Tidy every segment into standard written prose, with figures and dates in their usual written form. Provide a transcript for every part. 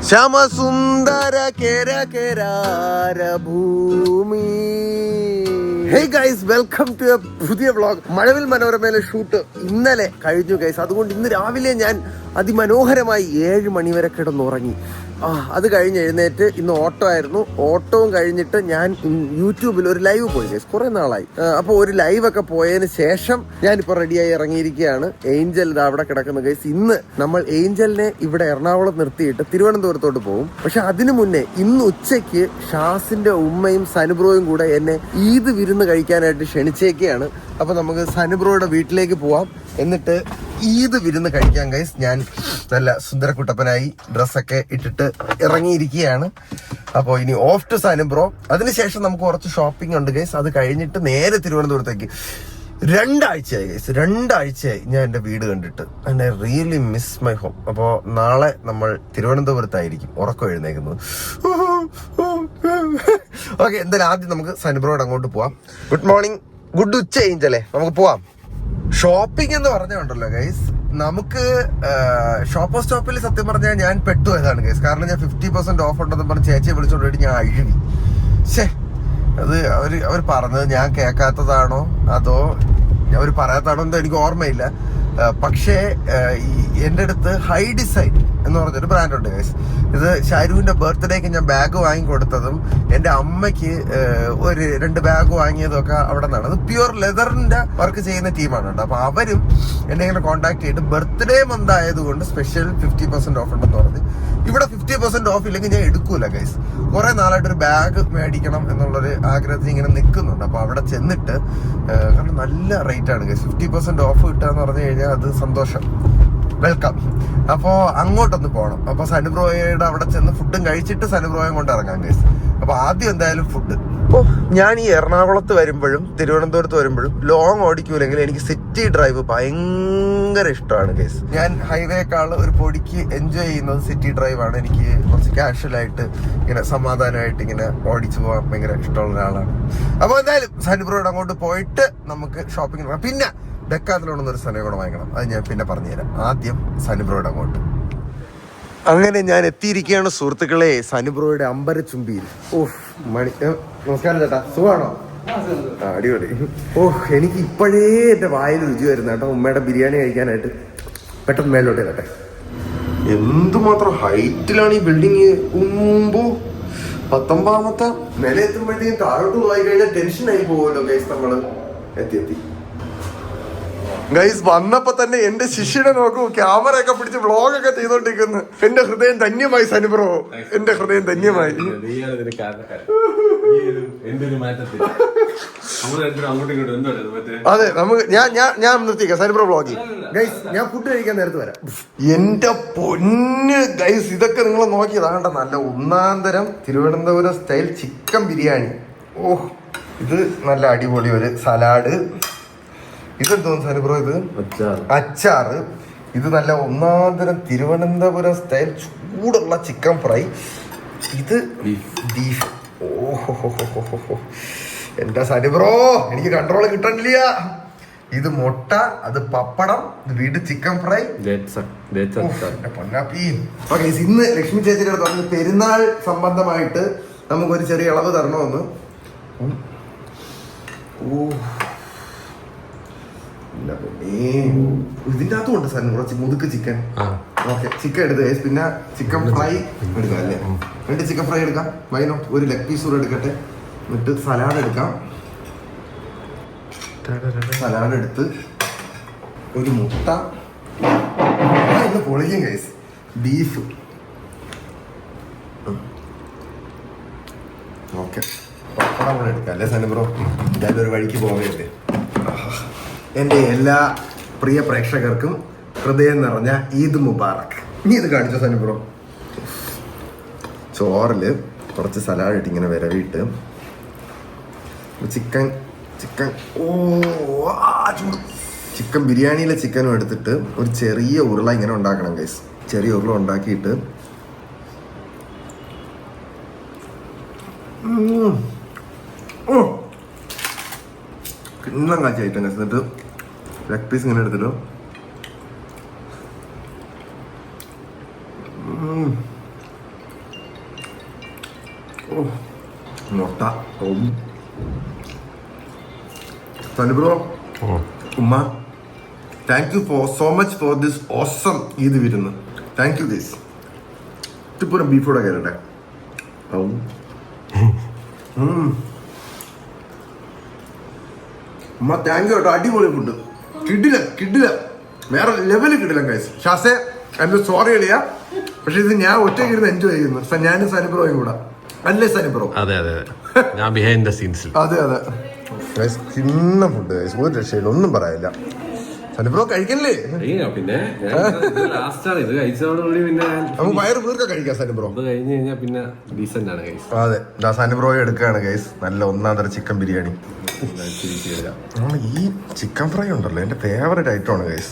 ശ്യാമസുന്ദര കേര കേരാര ഭൂമി. Hey guys, welcome to a പുതിയ വ്ളോഗ്. മഴവിൽ മനോരമയിലെ ഷൂട്ട് ഇന്നലെ കഴിഞ്ഞു ഗൈസ്. അതുകൊണ്ട് ഇന്ന് രാവിലെ ഞാൻ അതിമനോഹരമായി 7 മണി വരെ കിടന്നുറങ്ങി. അത് കഴിഞ്ഞ് എഴുന്നേറ്റ് ഇന്ന് ഓട്ടോ ആയിരുന്നു. ഓട്ടവും കഴിഞ്ഞിട്ട് ഞാൻ യൂട്യൂബിൽ ഒരു ലൈവ് പോയി ഗൈസ്, കുറെ നാളായി. അപ്പോൾ ഒരു ലൈവൊക്കെ പോയതിന് ശേഷം ഞാനിപ്പോൾ റെഡിയായി ഇറങ്ങിയിരിക്കുകയാണ്. ഏഞ്ചൽ ഇത് അവിടെ കിടക്കുന്നു ഗൈസ്. ഇന്ന് നമ്മൾ ഏഞ്ചലിനെ ഇവിടെ എറണാകുളം നിർത്തിയിട്ട് തിരുവനന്തപുരത്തോട്ട് പോകും. പക്ഷെ അതിനു മുന്നേ ഇന്ന് ഉച്ചയ്ക്ക് ഷാസിന്റെ ഉമ്മയും സനുബ്രോയും കൂടെ എന്നെ ഈദ് വിരുന്ന് കഴിക്കാനായിട്ട് ക്ഷണിച്ചേക്കുകയാണ്. അപ്പൊ നമുക്ക് സനുബ്രോയുടെ വീട്ടിലേക്ക് പോവാം, എന്നിട്ട് ഈദ് വിരുന്ന് കഴിക്കാൻ ഗൈസ്. ഞാൻ നല്ല സുന്ദരക്കുട്ടപ്പനായി ഡ്രസ്സൊക്കെ ഇട്ടിട്ട് ഇറങ്ങിയിരിക്കുകയാണ്. അപ്പോൾ ഇനി ഓഫ് ടു സനുബ്രോ. അതിനുശേഷം നമുക്ക് കുറച്ച് ഷോപ്പിംഗ് ഉണ്ട് ഗൈസ്. അത് കഴിഞ്ഞിട്ട് നേരെ തിരുവനന്തപുരത്തേക്ക്. 2 ആഴ്ചയായി ഗൈസ്, 2 ആഴ്ചയായി ഞാൻ എൻ്റെ വീട് കണ്ടിട്ട്. And I really miss my home. അപ്പോൾ നാളെ നമ്മൾ തിരുവനന്തപുരത്തായിരിക്കും ഉറക്കം എഴുന്നേക്കുന്നത്. ഓക്കെ, എന്തായാലും ആദ്യം നമുക്ക് സനുബ്രോയുടെ അങ്ങോട്ട് പോവാം. ഗുഡ് മോർണിംഗ്, ഗുഡ് ഉച്ച ഏഞ്ചലേ, നമുക്ക് പോവാം. ഷോപ്പിംഗ് എന്ന് പറഞ്ഞുണ്ടല്ലോ ഗൈസ്, നമുക്ക് ഷോപ്പർ സ്റ്റോപ്പിൽ സത്യം പറഞ്ഞാൽ ഞാൻ പെട്ടുപോയതാണ് ഗൈസ്. കാരണം ഞാൻ 50% ഓഫ് ഉണ്ടെന്ന് പറഞ്ഞ് ചേച്ചിയെ വിളിച്ചോണ്ടിട്ട് ഞാൻ അഴുകി. അത് അവർ പറഞ്ഞത് ഞാൻ കേൾക്കാത്തതാണോ അതോ അവർ പറയാത്തതാണോ എന്തോ എനിക്ക് ഓർമ്മയില്ല. പക്ഷേ എൻ്റെ അടുത്ത് ഹൈ ഡിസൈൻ എന്ന് പറഞ്ഞൊരു ബ്രാൻഡുണ്ട് ഗൈസ്. ഇത് ഷാരൂവിന്റെ ബർത്ത്ഡേക്ക് ഞാൻ ബാഗ് വാങ്ങിക്കൊടുത്തതും എൻ്റെ അമ്മയ്ക്ക് ഒരു 2 ബാഗ് വാങ്ങിയതും ഒക്കെ അവിടെ നിന്നാണ്. അത് പ്യുവർ ലെതറിന്റെ വർക്ക് ചെയ്യുന്ന ടീമാണ് കേട്ടോ. അപ്പൊ അവരും എന്നെ ഇങ്ങനെ കോൺടാക്ട് ചെയ്തിട്ട് ബർത്ത്ഡേ മന്ത് ആയതുകൊണ്ട് സ്പെഷ്യൽ 50% ഓഫ് ഉണ്ടെന്ന് പറഞ്ഞ്. ഇവിടെ 50% ഓഫ് ഇല്ലെങ്കിൽ ഞാൻ എടുക്കൂല ഗൈസ്. കുറെ നാളായിട്ട് ഒരു ബാഗ് മേടിക്കണം എന്നുള്ളൊരു ആഗ്രഹത്തിൽ ഇങ്ങനെ നിൽക്കുന്നുണ്ട്. അപ്പൊ അവിടെ ചെന്നിട്ട് കാരണം നല്ല റേറ്റ് ആണ് ഗൈസ്. 50% ഓഫ് കിട്ടുക എന്ന് പറഞ്ഞു കഴിഞ്ഞാൽ അത് സന്തോഷം, വെൽക്കം. അപ്പോൾ അങ്ങോട്ടൊന്ന് പോകണം. അപ്പൊ സനുബ്രോയുടെ അവിടെ ചെന്ന് ഫുഡും കഴിച്ചിട്ട് സനുബ്രോയെ കൊണ്ട് ഇറങ്ങാം ഗൈസ്. അപ്പൊ ആദ്യം എന്തായാലും ഫുഡ്. അപ്പോൾ ഞാൻ ഈ എറണാകുളത്ത് വരുമ്പോഴും തിരുവനന്തപുരത്ത് വരുമ്പോഴും ലോങ് ഓടിക്കൂലെങ്കിൽ എനിക്ക് സിറ്റി ഡ്രൈവ് ഭയങ്കര ഇഷ്ടമാണ് ഗൈസ്. ഞാൻ ഹൈവേക്കാൾ ഒരു പൊടിക്ക് എൻജോയ് ചെയ്യുന്നത് സിറ്റി ഡ്രൈവ് ആണ്. എനിക്ക് കുറച്ച് കാഷ്വലായിട്ട് ഇങ്ങനെ സമാധാനമായിട്ട് ഇങ്ങനെ ഓടിച്ചു പോകാൻ ഭയങ്കര ഇഷ്ടമുള്ള ഒരാളാണ്. അപ്പോൾ എന്തായാലും സനുബ്രോയുടെ അങ്ങോട്ട് പോയിട്ട് നമുക്ക് ഷോപ്പിംഗ് നടക്കാം. പിന്നെ ഡെക്കാത്തലോണെന്നൊരു സാധനം കൂടെ വാങ്ങിക്കണം, അത് ഞാൻ പിന്നെ പറഞ്ഞുതരാം. ആദ്യം സനുബ്രോയുടെ അങ്ങോട്ട്. അങ്ങനെ ഞാൻ എത്തിയിരിക്കുകയാണ് സുഹൃത്തുക്കളെ സനുബ്രോയുടെ അമ്പരച്ചുംബിയിൽ. മണി, നമസ്കാരം ചേട്ടാ, സുഖമാണോ? അടിപൊളി. എനിക്ക് ഇപ്പോഴേ എൻ്റെ വായിൽ രുചി വരുന്ന കേട്ടോ ഉമ്മയുടെ ബിരിയാണി കഴിക്കാനായിട്ട്. പെട്ടെന്ന് മേലോട്ട് കേട്ടെ. എന്തുമാത്രം ഹൈറ്റിലാണ് ഈ ബിൽഡിങ്. 19ാമത്തെ നില എത്തുമ്പോഴത്തേക്കും താഴോട്ട് പോയി കഴിഞ്ഞാൽ ടെൻഷനായി പോകുമല്ലോ ഗൈസ്. നമ്മള് എത്തി ഗൈസ്. വന്നപ്പോ തന്നെ എന്റെ ശിഷ്യനെ നോക്കൂ, ക്യാമറ ഒക്കെ പിടിച്ച് വ്ളോഗൊക്കെ ചെയ്തോണ്ടിരിക്കുന്നു. എന്റെ ഹൃദയം ധന്യമായി സനുബ്രോ, എന്റെ ഹൃദയം ധന്യമായി. അതെ, നമുക്ക് ഞാൻ നിർത്തിക്കാം സനുബ്രോ വ്ളോഗിങ്. ഗൈസ്, ഞാൻ ഫുഡ് കഴിക്കാൻ നേരത്ത് വരാം. എന്റെ പൊന്ന് ഗൈസ്, ഇതൊക്കെ നിങ്ങൾ നോക്കിയതാകണ്ട. നല്ല ഒന്നാന്തരം തിരുവനന്തപുരം സ്റ്റൈൽ ചിക്കൻ ബിരിയാണി. ഇത് നല്ല അടിപൊളി ഒരു സലാഡ്. ഇതെന്തോന്നു സനുബ്രോ? ഇത് അച്ചാറ്. ഇത് നല്ല ഒന്നാന്തരം തിരുവനന്തപുരം സ്റ്റൈൽ ചൂടുള്ള ചിക്കൻ ഫ്രൈ. ഇത് ബീഫ്. എന്താ സനുബ്രോ, എനിക്ക് കൺട്രോൾ കിട്ടണില്ല. ഇത് മുട്ട, അത് പപ്പടം, ഇത് വീട് ചിക്കൻ ഫ്രൈ. പൊന്നാപ്പി. ഓക്കെ, ഇന്ന് ലക്ഷ്മി ചേച്ചിയുടെ പറഞ്ഞു പെരുന്നാൾ സംബന്ധമായിട്ട് നമുക്കൊരു ചെറിയ ഇളവ് തരണമെന്ന്. ഇതിന്റെ അകത്തുണ്ട് സനുബ്രോ മുതുക്ക് ചിക്കൻ. ഓക്കെ, ചിക്കൻ എടുത്ത് പിന്നെ ചിക്കൻ ഫ്രൈ എടുക്കാം അല്ലേ? 2 ചിക്കൻ ഫ്രൈ എടുക്കാം. വൈനോ ഒരു ലെഗ് പീസ് കൂടെ എടുക്കട്ടെ. എന്നിട്ട് സലാഡ് എടുക്കാം. സലാഡ് എടുത്ത് ഒരു മുട്ട. ഇന്ന് പൊളിക്കും ഗൈസ്. ബീഫ്. ഓക്കെ, പപ്പടം കൂടെ എടുക്കാം അല്ലേ സനുബ്രോ? എന്തായാലും ഒരു വഴിക്ക് പോകണ്ടേ. എൻ്റെ എല്ലാ പ്രിയ പ്രേക്ഷകർക്കും ഹൃദയം നിറഞ്ഞ ഈദ് മുബാറക്. ഇനി ഇത് കാണിച്ചോ സനുബ്രോ. ചോറില് കുറച്ച് സലാഡ് ഇട്ട് ഇങ്ങനെ വിരവിട്ട് ചിക്കൻ ചിക്കൻ ബിരിയാണിയിലെ ചിക്കനും എടുത്തിട്ട് ഒരു ചെറിയ ഉരുള ഇങ്ങനെ ഉണ്ടാക്കണം ഗൈസ്. ചെറിയ ഉരുള ഉണ്ടാക്കിയിട്ട് കിണ്ണം കാച്ചായിട്ട് എന്നിട്ട് ലെഗ് പീസ് ഇങ്ങനെ എടുത്തിട്ട് മുട്ട ബ്രോ ഉമ്മ thank you so much for this awesome Eid വിരുന്ന്. Thank you guys. ഇത്തിപ്പൂരം ബീഫോടെ കയറട്ടെ. ഉമ്മ താങ്ക് യു കേട്ടോ. അടിപൊളി ഫുഡ്. കിടില വേറെ ലെവല് കിടില ഗൈസ്. ഷാസെ എന്റെ സോറി എളിയ, പക്ഷെ ഇത് ഞാൻ ഒറ്റയ്ക്ക് ഇരുന്ന് എൻജോയ് ചെയ്യുന്നു. ഞാനും സനിബ്രോയും കൂടെ അല്ലേ സനിബ്രോ? അതെ ഞാൻ ബിഹൈൻഡ് ദ സീൻസിൽ. അതെ ചിന്ന ഫുഡ് ഗൈസ്, ഒരു രക്ഷയില്ല, ഒന്നും പറയാനില്ല. സനിബ്രോ കഴിക്കല്ലേ? പിന്നെ നമുക്ക് വയറ് വീർക്ക കഴിക്കാം സനിബ്രോ. കഴിഞ്ഞ് കഴിഞ്ഞാൽ പിന്നെ ഡീസന്റ് ആണ് ഗൈസ്. അതെ സനിബ്രോയെ എടുക്കുകയാണ് ഗൈസ്. നല്ല ഒന്നാം തരം ചിക്കൻ ബിരിയാണി. ഈ ചിക്കൻ ഫ്രൈ ഉണ്ടല്ലോ എന്റെ ഫേവറേറ്റ് ഐറ്റം ആണ് ഗൈസ്.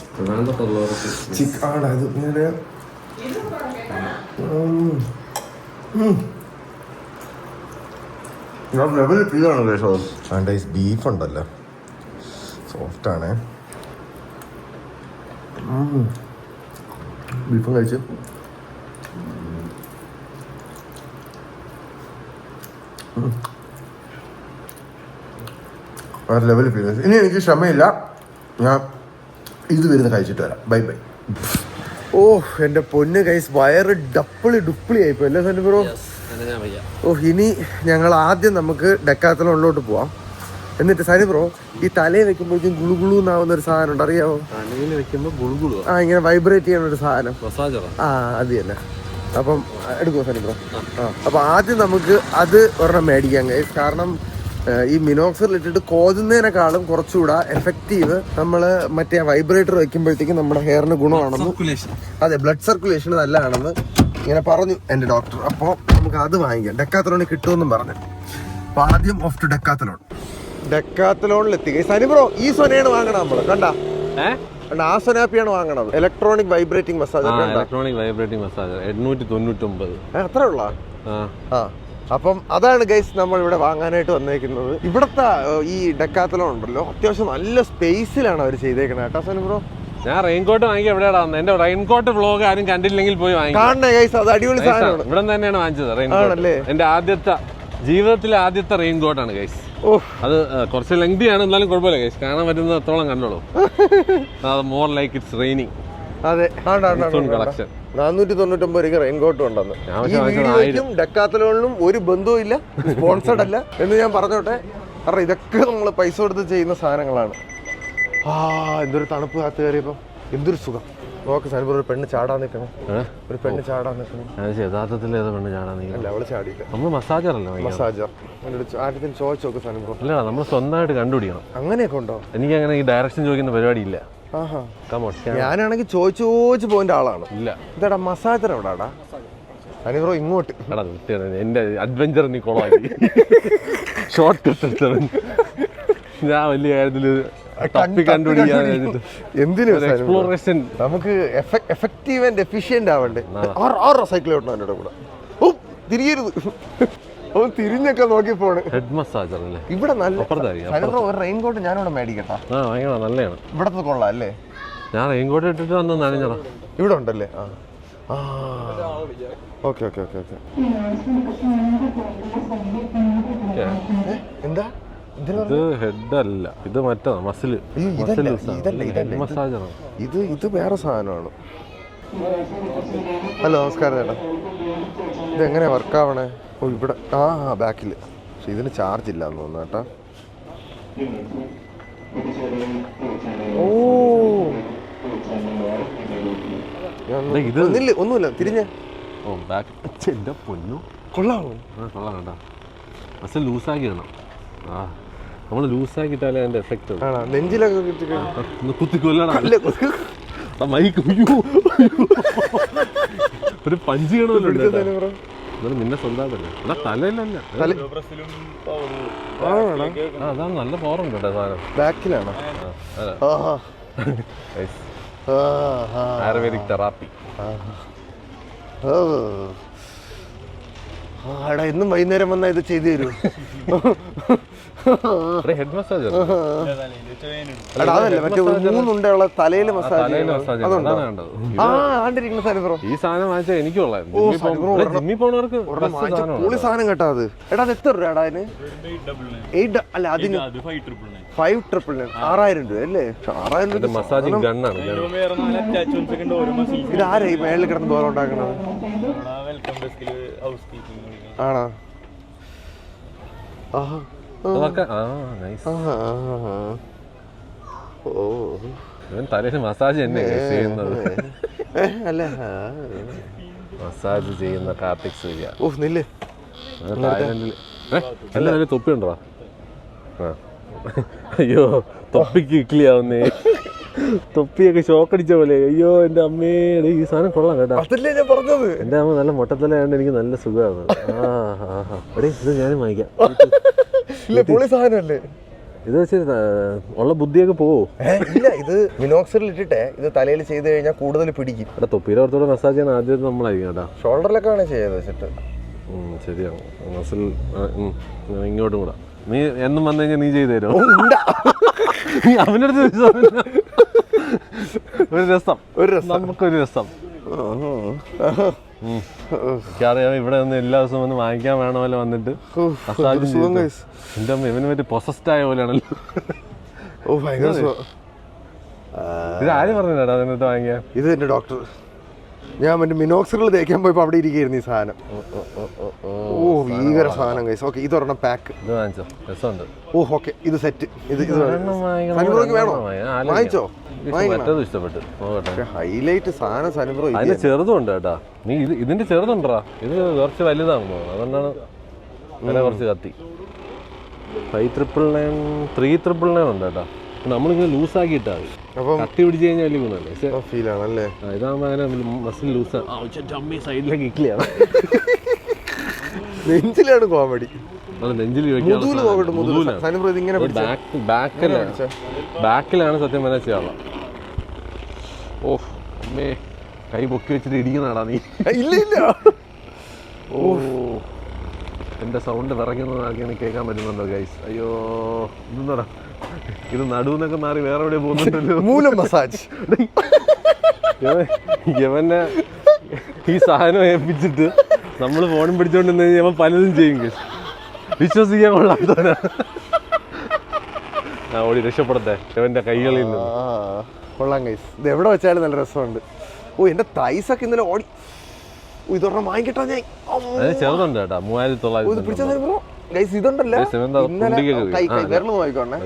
ബീഫ് ഉണ്ടല്ലോ സോഫ്റ്റ് ആണ്. ബീഫും കഴിച്ചു. വേറെ ലെവലിൽ ഫീൽ. ഇനി എനിക്ക് ക്ഷമയില്ല, ഞാൻ ഇത് വരുന്ന കഴിച്ചിട്ട് വരാം. ബൈ. ഓ എൻ്റെ പൊന്ന് ഗൈസ്, വയറ് ഡുപ്പിളി ആയിപ്പോ അല്ലേ സനിബ്രോ? ഇനി ഞങ്ങൾ ആദ്യം നമുക്ക് ഡെക്കാത്തലോണിലോട്ട് പോവാം. എന്നിട്ട് സനിബ്രോ ഈ തലയിൽ വെക്കുമ്പോഴേക്കും ഗുളുഗുളു എന്നാവുന്ന ഒരു സാധനം ഉണ്ട്, അറിയാമോ? ഇങ്ങനെ വൈബ്രേറ്റ് ചെയ്യുന്ന ഒരു സാധനം. അത് തന്നെ. അപ്പം എടുക്കുമോ സനിബ്രോ? അപ്പൊ ആദ്യം നമുക്ക് അത് ഒരെണ്ണം മേടിക്കാം ഗൈസ്. കാരണം ഈ മിനോക്സിൽ ഇട്ടിട്ട് കോതുന്നതിനേക്കാളും കുറച്ചുകൂടെ എഫക്റ്റീവ് നമ്മള് മറ്റേ വൈബ്രേറ്റർ വെക്കുമ്പോഴത്തേക്കും നമ്മുടെ ഹെയറിന് ഗുണമാണെന്ന്. അതെ, ബ്ലഡ് സർക്കുലേഷൻ നല്ലതാണെന്ന് ഇങ്ങനെ പറഞ്ഞു എൻ്റെ ഡോക്ടർ. അപ്പോൾ നമുക്ക് അത് വാങ്ങിക്കാം. ഡെക്കാത്തലോണിൽ കിട്ടുമെന്നും പറഞ്ഞു. അപ്പൊ ആദ്യം ഓഫ് ടു ഡെക്കാത്തലോണിലെത്തി. സനിബ്രോ ഈ സൊനയാണ് വാങ്ങണം നമ്മള്. കണ്ട ആ സൊനാപ്പിയാണ് വാങ്ങണത്. Electronic vibrating massage. Electronic vibrating massage 899. അത്ര ഉള്ള. അപ്പം അതാണ് ഗൈസ് നമ്മൾ ഇവിടെ വാങ്ങാനായിട്ട് വന്നേക്കുന്നത്. ഇവിടത്തെ ഈ ഡെക്കാത്തലോൺ ഉണ്ടല്ലോ അത്യാവശ്യം നല്ല സ്പേസിലാണ് അവർ ചെയ്തേക്കുന്നത് കേട്ടോ സനിബ്രോ. ഞാൻ റെയിൻകോട്ട് വാങ്ങി എവിടെയാ? എന്റെ റെയിൻകോട്ട് വ്ലോഗ് ആരും കണ്ടില്ലെങ്കിൽ പോയി വാങ്ങി കാണണേ ഗൈസ്. അത് അടിപൊളി സാധനമാണ്. ഇവിടെ തന്നെയാണ് വാങ്ങിച്ചത് റെയിൻകോട്ട്. എന്റെ ജീവിതത്തിലെ ആദ്യത്തെ റെയിൻകോട്ടാണ് ഗൈസ്. അത് കുറച്ച് ലെങ്തി ആണ്, എന്നാലും കുഴപ്പമില്ല ഗൈസ്. കാണാൻ പറ്റുന്ന എത്തോളം കണ്ടോളൂ. More like it's raining. അതെ, കളക്ഷൻ 499 റെയിൻകോട്ട് ഉണ്ടെന്ന്. ഈ വീഡിയോയ്ക്കും ഡെക്കാത്തലോണിനും ഒരു ബന്ധവും ഇല്ല, സ്പോൺസർഡ് അല്ല എന്ന് ഞാൻ പറഞ്ഞോട്ടെ. കാരണം ഇതൊക്കെ നമ്മൾ പൈസ കൊടുത്ത് ചെയ്യുന്ന സാധനങ്ങളാണ്. എന്തൊരു തണുപ്പ് കാത്തു കയറിയപ്പോ എന്തൊരു സുഖം. നോക്ക് സനിബ്രോ, ഒരു പെണ്ണ് ചാടാൻ നിൽക്കണം. ഒരു പെണ്ണ് ചാടാൻ നിൽക്കണം. യഥാർത്ഥത്തിൽ പെണ്ണ് ചാടാൻ അല്ല, അവള് ചാടിയില്ല. നമ്മൾ മസാജറല്ലോ. മസാജർ ആദ്യത്തിന് ചോദിച്ചു നോക്ക് സനിബ്രോ. അല്ല, നമ്മൾ സ്വന്തമായിട്ട് കണ്ടുപിടിക്കണം. അങ്ങനെയൊക്കെ ഉണ്ടോ? എനിക്ക് അങ്ങനെ ഈ ഡയറക്ഷൻ ചോദിക്കുന്ന പരിപാടി ഇല്ല. ഞാനാണെങ്കിൽ ചോദിച്ചു പോയിന്റെ ആളാണ്. ഇല്ല, ഇതാടാ മസാജർ എവിടാടാ സനിബ്രോ? ഇങ്ങോട്ട് എന്റെ അഡ്വഞ്ചർ നീ കൊളാക്കി. ഷോർട്ട് കട്ട് ഞാൻ വലിയ കാര്യത്തില് എക്സ്പ്ലോറേഷൻ. നമുക്ക് എഫക്റ്റീവ് ആൻഡ് എഫിഷ്യന്റ് ആവണ്ടേ. 6 സൈക്കിൾ ഓട്ടണം എൻ്റെ കൂടെ. തിരിയരുത്, അവൻ തിരിഞ്ഞൊക്കെ നോക്കി പോണ്. ഹെഡ് മസാജർ അല്ലേ ഇവിടെ? നല്ല സനിബ്രോ ഒരു റെയിൻകോട്ട് ഞാനിവിടെ മേടിക്കട്ടാ. നല്ലതാണ്. ഇവിടത്തെ കൊള്ളാം അല്ലേ? ഞാൻ റെയിൻകോട്ട് ഇട്ടിട്ട് വന്ന് നനഞ്ഞടാ. ഇവിടെ ഉണ്ടല്ലേ? ഓക്കെ. എന്താ ഇത്? ഹെഡ് അല്ല, ഇത് മറ്റേ മസില് മസാജറാണ്. ഇത് വേറെ സാധനമാണ്. ഹലോ, നമസ്കാരം ചേട്ടാ. ഇതെങ്ങനെയാ വർക്കാവണേ? ഇവിടെ ബാക്കില്. പക്ഷെ ഇതിന് ചാർജ് ഇല്ല എന്ന് തോന്നുന്നു കേട്ടാ. ഒന്നുമില്ല, തിരിഞ്ഞ കൊള്ളാമോ? കൊള്ളാം കേട്ടാ. മസിൽ ലൂസാക്കി ഇടണം. നമ്മൾ ലൂസാക്കിട്ടാലേ അതിന്റെ എഫക്ട്. നെഞ്ചിലൊക്കെ ഒരു പഞ്ച് ചെയ്യണമല്ലോ. നിന്നെ സ്വന്തമായിട്ടല്ലേ? തലയിലല്ല, അതാണ് നല്ല പവർ ഉണ്ട് കേട്ടോ സാധനം. ബാക്കിലാണോ? ആയുർവേദിക് തെറാപ്പി. എന്നും വൈകുന്നേരം വന്നാൽ ഇത് ചെയ്തു തരൂ. ഹെഡ് മസാജ് എടാ അതല്ലേ മറ്റേ 3 ഉണ്ടയുള്ള തലയിൽ മസാജ് ആണ്ടിരിക്കുന്ന സാധനം. ഈ സാധനം വാങ്ങിച്ചാൽ എനിക്ക് ജിമ്മിൽ പോണവർക്ക് പൊളി സാധനം കേട്ടോ അത്. എടാ അത് എത്ര രൂപ അതിന്? 8 അല്ല അതിന് 5,999 6,000 രൂപ അല്ലേ? 6,000 രൂപ മസാജിങ് ഗണ്ണാണ്. ഇത് ആരാ ഈ മേളിൽ കിടന്ന് ദോരം ഉണ്ടാക്കണത്? ആണോ? തലയിൽ മസാജ് തന്നെ ചെയ്യുന്നത്. അല്ല മസാജ് ചെയ്യുന്ന കാർത്തിക് സൂര്യ. നില്ല്. എല്ലാവരും തൊപ്പി ഉണ്ടോ? അയ്യോ തൊപ്പിക്ക് ഇക്ലിയാവുന്നേ. തൊപ്പിയൊക്കെ ഷോക്കടിച്ച പോലെ. അയ്യോ എന്റെ അമ്മയുടെ ഈ സാധനം കൊള്ളാം കേട്ടോ. എന്റെ അമ്മ നല്ല മൊട്ടത്തലയാണ്ട് എനിക്ക് നല്ല സുഖമാണ്. ഇത് ഞാനും വാങ്ങിക്കാം. ഇത് വെച്ച് ഉള്ള ബുദ്ധിയൊക്കെ പോവോ? ഇല്ല, ഇത് മിനോക്സിഡിൽ ഇട്ടിട്ടേ ഇത് തലയിൽ ചെയ്ത് കഴിഞ്ഞാൽ കൂടുതൽ പിടിക്കും. ഇവിടെ തൊപ്പിയുടെ പുറത്തോടെ മസാജ് ചെയ്യാൻ ആദ്യം നമ്മളായിരിക്കും കേട്ടോ. ഷോൾഡറിലൊക്കെ ആണ് ചെയ്ത് വെച്ചിട്ട്. ശരിയാണ്. മസിൽ ഇങ്ങോട്ടും കൂടെ. നീ എന്നും വന്നു കഴിഞ്ഞാൽ നീ ചെയ്തു തരുമോ? അവനടുത്ത് ഒരു രസം, നമുക്കൊരു രസം. എനിക്കറിയാം ഇവിടെ ഒന്ന് എല്ലാ ദിവസവും വന്ന് വാങ്ങിക്കാൻ വേണ പോലെ വന്നിട്ട് എന്റെ അമ്മ ഇവന് പറ്റി പൊസസ്ഡ് ആയ പോലെയാണല്ലോ. ഇത് ആര് പറഞ്ഞാ അതിനകത്ത് വാങ്ങിയാ? ഇത് എന്റെ ഡോക്ടർ. ഞാൻ മറ്റേ മിനോക്സിഡിൽ തേക്കാൻ പോയപ്പോ അവിടെ ഇരിക്കുന്നു ഈ സാധനം. ഭീകര സാധനം ഗൈസ്. ഓക്കെ, ഇത് ഒരെണ്ണം പാക്ക്. ഇത് വാങ്ങിച്ചോ? രസമുണ്ട്. ഓക്കെ, ഇത് സെറ്റ്. ഇത് വേണോ? വാങ്ങിച്ചോ? മറ്റേത് ഇഷ്ടപ്പെട്ടു. ഹൈലൈറ്റ് സാധനം സനുബ്രോ. അതിന്റെ ചെറുതുണ്ട് കേട്ടാ. നീ ഇതിന്റെ ചെറുതുണ്ടാ? ഇത് കുറച്ച് വലുതാണോ? അതുകൊണ്ടാണ് വില കുറച്ച് കത്തി. 5,999 3,999 ഉണ്ട് കേട്ടാ. നമ്മളിങ്ങനെ ലൂസാക്കിയിട്ടാ കട്ടി പിടിച്ച് കഴിഞ്ഞാൽ വലിയ ഗുണമല്ലേ? ഫീൽ ആണല്ലേ? ഇതാകുമ്പോ അങ്ങനെ മസിൽ ലൂസ് സൈഡിലേക്ക് ഇക്ലിയാണ്. നെഞ്ചിലാണ് കോമഡി. ബാക്കിലാണ് സത്യം പറഞ്ഞാൽ ചെയ്യാനുള്ള. അമ്മേ കൈ പൊക്കി വെച്ചിട്ട് ഇടിക്കുന്നതാടാ നീ. ഇല്ല ഇല്ല. എന്റെ സൗണ്ട് വിറയ്ക്കുന്നതൊക്കെയാണ് കേൾക്കാൻ പറ്റുന്നുണ്ടോ ഗൈസ്? അയ്യോ ഇതെന്താടാ ഇത്? നടുവെന്നൊക്കെ മാറി വേറെ എവിടെ പോകുന്നുണ്ടല്ലോ. മൂലം മസാജ്. യവനെ ഈ സാധനം ഏൽപ്പിച്ചിട്ട് നമ്മൾ ഫോണും പിടിച്ചോണ്ട് യവൻ പലതും ചെയ്യും ഗൈസ്. വിശ്വസിക്കാൻ കൊള്ളാത്തവനാ. ഓടി രക്ഷപ്പെടട്ടെ ഇവന്റെ കൈകളിൽ നിന്ന്. കൊള്ളാം ഗൈസ്. ഇത് എവിടെ വെച്ചാലും നല്ല രസമുണ്ട്. എന്റെ തൈസൊക്കെ ഇന്നലെ ഓടി. ഇതൊരെണ്ണം വാങ്ങിക്കട്ടാ ഞാൻ. ചെറുതുണ്ട് കേട്ടാ. 3,900. ഇതുണ്ടല്ലോ നോക്കിക്കോണേ.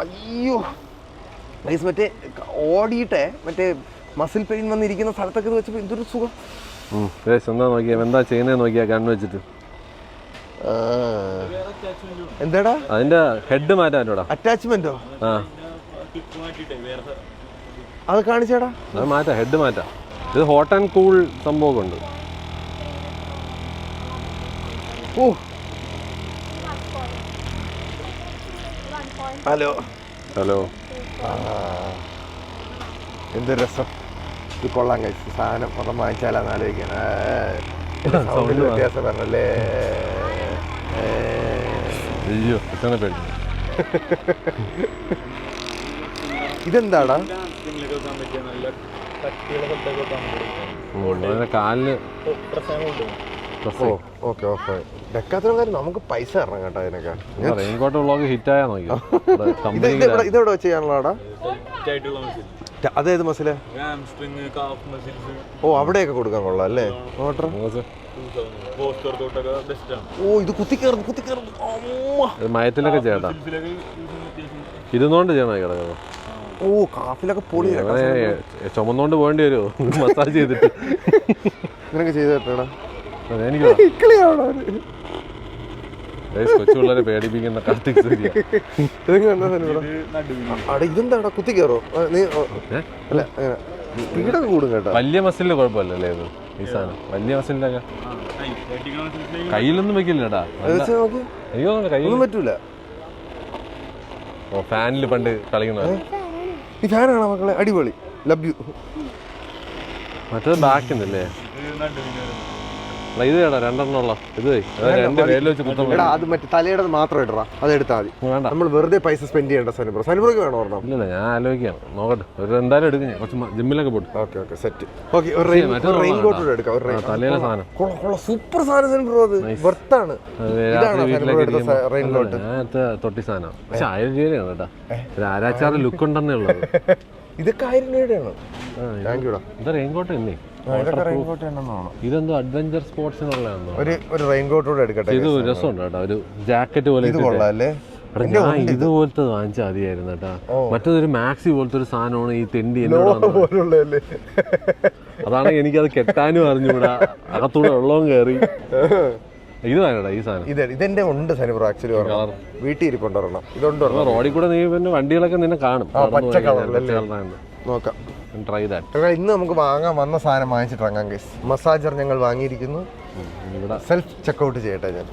അയ്യോ ഗൈസ്, മറ്റേ ഓടിയിട്ടെ മറ്റേ മസിൽ പെയിൻ വന്നിരിക്കുന്ന സ്ഥലത്തൊക്കെ ഇത് വെച്ചപ്പോ എന്തൊരു സുഖം. എന്താ നോക്കിയാ എന്താ ചെയ്യുന്നത് നോക്കിയാ കണ്ണു വെച്ചിട്ട്. എന്താടാ അതിന്റെ ഹെഡ് മാറ്റാൻ അറ്റാച്ച്മെന്റോ? അത് കാണിച്ചേടാ. അത് മാറ്റാ, ഹെഡ് മാറ്റാ. ഇത് ഹോട്ട് ആൻഡ് കൂൾ സംഭവമൊക്കെ ഉണ്ട്. Hello hello. എന്തൊരു രസം. ഇത് കൊള്ളാം കഴിച്ചു സാധനം. ഒന്നും വാങ്ങിച്ചാലാന്ന് ആലോചിക്കാൻ. വ്യത്യാസം പറഞ്ഞല്ലേ? ഇതെന്താടാ? കാലിന് ഓക്കെ ഓക്കെ. ഡെക്കാത്തനക്കാർ നമുക്ക് പൈസ തരണം കേട്ടോ ഇതിനൊക്കെ. റെയിൻകോട്ട് വ്ളോഗ് ഹിറ്റായാ നോക്കി. ഇതെവിടെ വെച്ച് ചെയ്യാനുള്ളതാടാ? അതേത് മസില്? അവിടെയൊക്കെ കൊടുക്കാൻ കൊള്ളാം അല്ലേ? ഇത് കുത്തിക്കേറുന്നു. മയത്തിലൊക്കെ ചെയ്യട്ടാ. ഇരുന്നോണ്ട് ചെയ്യണോ കിടക്കുന്നത്? കാഫിലൊക്കെ പൊളി. ചുമന്നോണ്ട് പോകേണ്ടി വരുമോ മസാജ് ചെയ്തിട്ട്? ഇങ്ങനൊക്കെ ചെയ്ത് കേട്ടോടാ. കൊച്ചുപിള്ളേരെ പേടിപ്പിക്കുന്ന കാർത്തിക് സൂര്യ. ഇതെന്താ കുത്തി കയറോ? അല്ല സ്പീഡൊക്കെ കൂടും കേട്ടോ. വലിയ മസിലിന്റെ കുഴപ്പമല്ലേ ഇത്? ഈ സാധനം വലിയ മസിലിന്റെ കയ്യിലൊന്നും വെക്കില്ലടാ. എനിക്കൊന്നും കയ്യിലൊന്നും പറ്റൂല. ഫാനിൽ പണ്ട് കളിക്കുന്ന ഈ ഫാനാണോ മക്കളെ? അടിപൊളി. Love you. മറ്റേത് ബാക്കിന്നല്ലേ? ഇത് കേടാ 2 ഉള്ള ഇത് രണ്ട് പേരിൽ വെച്ച് കുത്തം. എടാ അത് മറ്റേ തലയുടെ മാത്രം ഇടറാ, അത് എടുത്താൽ മതി. വേണ്ട, നമ്മൾ വെറുതെ പൈസ സ്പെൻഡ് ചെയ്യേണ്ട. സനിബ്രോയ്ക്ക് വേണോ ഒരെണ്ണം? ഇല്ല ഞാൻ ആലോചിക്കാം, നോക്കട്ടെ. ഒരു എന്തായാലും എടുക്കും, കുറച്ച് ജിമ്മിലൊക്കെ പോട്ടെ. Okay set. ഓക്കെ ഒരു റെയിൻ കോട്ട് എടുക്കാം. തലയിലെ സാധനം സൂപ്പർ സാധനം സനിബ്രോ, അത് വെർത്താണ്. റെയിൻ കോട്ട് തൊട്ടി സാധനം. പക്ഷെ 1000 രൂപയാണ് കേട്ടാ. ഒരു ആരാച്ചാറ് ലുക്ക് ഉണ്ടെന്നേ ഉള്ളത്. ഇതൊക്കെ 1000 രൂപയുടെയാണ്. എന്താ റെയിൻ കോട്ട് തന്നെ? ഇതെന്തോ അഡ്വഞ്ചർ സ്പോർട്സിനുള്ളതാണോ? ഒരു റെയിൻ കോട്ട് കൂടെ എടുക്കട്ടെ. ഇത് രസമുണ്ട് കേട്ടോ, ഒരു ജാക്കറ്റ് പോലെ. ഞാൻ ഇതുപോലത്തെ വാങ്ങിച്ചാൽ മതിയായിരുന്നു കേട്ടാ. മറ്റേതൊരു മാക്സി പോലത്തെ ഒരു സാധനമാണ് ഈ തെണ്ടി. അതാണ് എനിക്കത് കെട്ടാനും അറിഞ്ഞൂടാ, അകത്തൂടെ വെള്ളവും കയറി. ഇത് വേണടാ ഈ സാധനം. ഇതെന്റെ ഉണ്ട് സനിബ്രോ, ആക്ച്വലി വീട്ടിൽ ഇരിപ്പുണ്ടോ? ഇതുണ്ട്. റോഡിൽ കൂടെ നീ പിന്നെ വണ്ടികളൊക്കെ നിന്നെ കാണും. നോക്കാം, ട്രൈ ദാറ്റ്. ഇന്ന് നമുക്ക് വാങ്ങാൻ വന്ന സാധനം വാങ്ങിച്ചിട്ടിറങ്ങാം ഗൈസ്. മസാജർ ഞങ്ങൾ വാങ്ങിയിരിക്കുന്നു. സെൽഫ് ചെക്കൗട്ട് ചെയ്യട്ടെ ഞാൻ.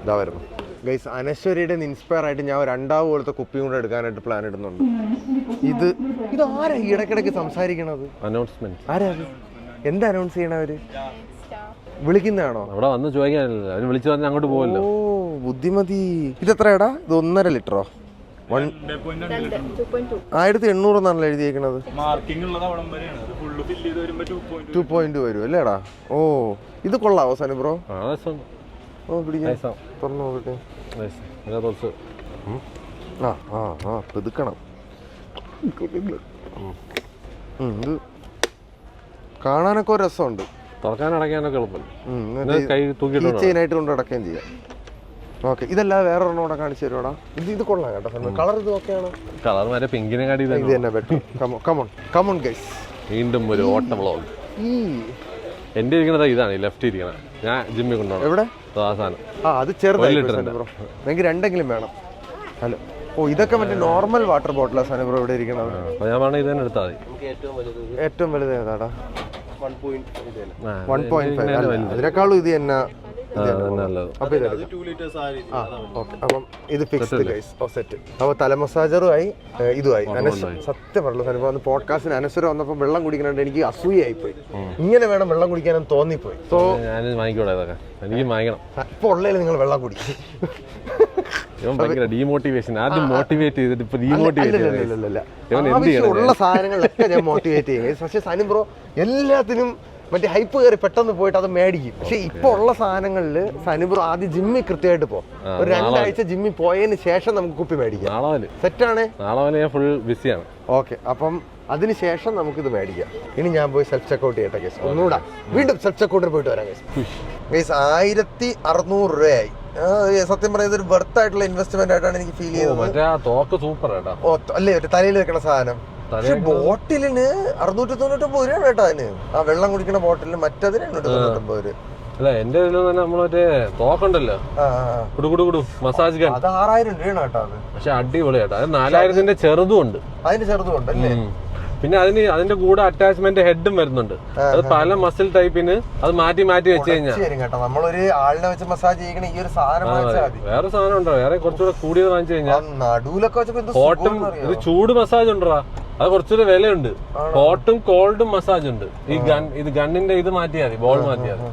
ഇതാ വരുന്നു ഗൈസ്. അനശ്വരിയുടെ ഇൻസ്പയർ ആയിട്ട് ഞാൻ 2 പോലത്തെ കുപ്പിയും കൂടെ എടുക്കാനായിട്ട് പ്ലാൻ ഇടുന്നുണ്ട്. ഇത് ആരാ ഇടയ്ക്കിടയ്ക്ക് സംസാരിക്കണത്? അനൗൺസ്മെന്റ്. ആരാ? എന്താ അനൗൺസ് ചെയ്യണവര്? വിളിക്കുന്നതാണോ? അവിടെ വന്ന് ചോദിക്കാനല്ലോ, അവര് വിളിച്ചു പറഞ്ഞാൽ അങ്ങോട്ട് പോകുമല്ലോ. ഓ ബുദ്ധിമതി. ഇത് എത്രയാടാ? ഇത് 1.5 ലിറ്ററോ? 1800 എന്നാണല്ലോ എഴുതിയേക്കണത്. 2.2 വരും അല്ലേടാ? ഓ ഇത് കൊള്ളാവോ സനിബ്രോ? ഓ പിടിക്കാൻ തുറന്നു നോക്കട്ടെ. പെതുക്കണം. ഇത് കാണാനൊക്കെ ഒരു രസമുണ്ട്. തുറക്കാനടക്കാനൊക്കെ എളുപ്പമല്ല. ചെയിനായിട്ട് കൊണ്ട് അടക്കുകയും ചെയ്യാം. ഓക്കെ, ഇതല്ലാതെ വേറെ ഒരെണ്ണം കൂടെ കാണിച്ചു തരുവാടാ. ഇത് കൊള്ളാം കേട്ടോ. കളർ ഇത് ഓക്കെയാണ്. കളർ വരെ പിങ്കിനെ കാട്ടി ഇത് തന്നെ ബെറ്റർ. Come on guys. വീണ്ടും ഒരു ഓട്ട വ്ളോഗ്. എന്റെ ഇരിക്കണത് ഇതാണ്, ലെഫ്റ്റ് ഇരിക്കണം. ഞാൻ ജിമ്മിൽ കൊണ്ടുപോകണം. എവിടെ? ആ സാധനം. അത് ചെറുതായി ബ്രോ, എനിക്ക് 2 വേണം. ഹലോ. ഓ ഇതൊക്കെ മറ്റേ നോർമൽ വാട്ടർ ബോട്ടിലാണ് സനിബ്രോ ഇവിടെ ഇരിക്കണത്. ഞാൻ വേണം ഇത് തന്നെ എടുത്താൽ മതി. ഏറ്റവും വലുത് ഏതാടാ? 1.5. അതിനേക്കാളും ഇത് തന്നെ. അപ്പം ഇത് ഫിക്സ്ഡ് ഗൈസ്. സെറ്റ്. അപ്പൊ തല മസാജറുമായി ഇതുമായി. സത്യം പറഞ്ഞല്ലോ സനിബ്രോ, അന്ന് പോഡ്കാസ്റ്റിന് അനശ്വര വന്നപ്പോ വെള്ളം കുടിക്കണോണ്ട് എനിക്ക് അസൂയായി പോയി. ഇങ്ങനെ വേണം വെള്ളം കുടിക്കാനും തോന്നിപ്പോയി. സോ ഞാൻ വാങ്ങിക്കോട്ടെ, ഇതൊക്കെ എനിക്ക് വാങ്ങിക്കണം. ഇപ്പൊ ഉള്ളതിൽ നിങ്ങൾ വെള്ളം കുടിക്കും. ഡീമോട്ടിവേഷൻ. ആദ്യം മോട്ടിവേറ്റ് ചെയ്തിട്ട് ഇപ്പൊ ഡീമോട്ടിവേറ്റ്. ആവശ്യമുള്ള സാധനങ്ങളിലൊക്കെ ഞാൻ മോട്ടിവേറ്റ് ചെയ്യും. പക്ഷെ സനിബ്രോ എല്ലാത്തിനും മറ്റേ ഹൈപ്പ് കയറി പെട്ടെന്ന് പോയിട്ട് അത് മേടിക്കും. പക്ഷെ ഇപ്പൊ ഉള്ള സാധനങ്ങളില് സനിബ്രോ ആദ്യം ജിമ്മിൽ കൃത്യമായിട്ട് പോകും. ഒരു 2 ആഴ്ച ജിമ്മിൽ പോയതിന് ശേഷം നമുക്ക് കുപ്പി മേടിക്കാം. സെറ്റാണ്. നാളെ ഞാൻ ഫുൾ ബിസിയാണ്. ഓക്കെ, അപ്പം അതിനുശേഷം നമുക്കിത് മേടിക്കാം. ഇനി ഞാൻ പോയി സെൽഫ് ചെക്കൗട്ട് ചെയ്യട്ടെ കേസ്. ഒന്നുകൂടാ വീണ്ടും സെൽഫ് ചെക്കൗട്ടിൽ പോയിട്ട് വരാം കേസ്. 1600 രൂപയായി. സത്യം പറയുന്നത് ഒരു വെർത്ത് ആയിട്ടുള്ള ഇൻവെസ്റ്റ്മെന്റ് ആയിട്ടാണ് എനിക്ക് ഫീൽ ചെയ്തത്. അല്ലേ തലയിൽ വെക്കണ സാധനം. പക്ഷെ ബോട്ടിലിന് 699 രൂപയാണ് കേട്ടോ അതിന്. ആ വെള്ളം കുടിക്കുന്ന ബോട്ടിലിന്. മറ്റതിന് 899 രൂപ. അല്ല എന്റെ നമ്മളെ തോക്കുണ്ടല്ലോ, മസാജ് ഗൺ, അത് 6000 രൂപയാണ് കേട്ടോ അത്. പക്ഷെ അടിപൊളി കേട്ടോ. അത് 4000-ന്റെ ചെറുതും ഉണ്ട്. അതിന്റെ ചെറുതും ഉണ്ട് അല്ലേ? പിന്നെ അതിന്റെ കൂടെ അറ്റാച്ച്മെന്റ് ഹെഡും വരുന്നുണ്ട്. അത് പല മസിൽ ടൈപ്പിന് അത് മാറ്റി വെച്ച് കഴിഞ്ഞാൽ കേട്ടോ. നമ്മളൊരു ആളിനെ വെച്ച് മസാജ് ചെയ്യണ ഈ ഒരു സാധനം വേറെ സാധനം ഉണ്ടോ? വേറെ കുറച്ചുകൂടെ കൂടിയത് വാങ്ങിച്ചു കഴിഞ്ഞാൽ നടുവിലൊക്കെ ഹോട്ടും ഇത് ചൂട് മസാജ് ഉണ്ടോ? അത് കുറച്ചൊരു വിലയുണ്ട്. ഹോട്ടും കോൾഡും മസാജ് ഉണ്ട്. ഈ ഗണ്ണിന്റെ ഇത് മാറ്റിയാൽ മതി, ബോൾ മാറ്റിയാൽ മതി.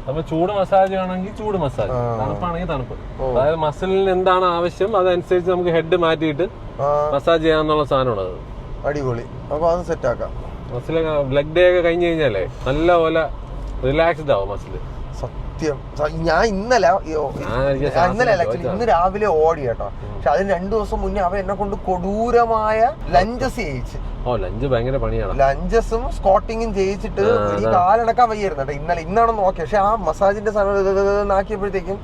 അപ്പൊ ചൂട് മസാജ് ആണെങ്കിൽ ചൂട് മസാജ്, തണുപ്പാണെങ്കിൽ തണുപ്പ്. അതായത് മസിലിന് എന്താണ് ആവശ്യം അതനുസരിച്ച് നമുക്ക് ഹെഡ് മാറ്റിയിട്ട് മസാജ് ചെയ്യാന്നുള്ള സാധനമാണ് അത്. അടിപൊളി. അപ്പൊ അത് സെറ്റ് ആക്കാം. മസിൽ ലെഗ് ഡേ ഒക്കെ കഴിഞ്ഞ് കഴിഞ്ഞാലേ നല്ല പോലെ റിലാക്സ്ഡ് ആവും മസിൽ. സത്യം. ഞാൻ ഇന്ന് രാവിലെ ഓടി കേട്ടോ. പക്ഷെ അതിന് 2 ദിവസം മുന്നേ അവൻ എന്നെ കൊണ്ട് കൊടൂരമായ ലഞ്ചസ് ചെയ്യിച്ച്. ലഞ്ച് ഭയങ്കര പണിയാണ്. ലഞ്ചസും സ്ക്വാട്ടിങ്ങും ചെയ്യിച്ചിട്ട് ഈ കാലടക്കാൻ വയ്യായിരുന്നു കേട്ടോ. ഇന്നാണെന്ന് ഓക്കെ. പക്ഷെ ആ മസാജിന്റെ സാധനം ആക്കിയപ്പോഴത്തേക്കും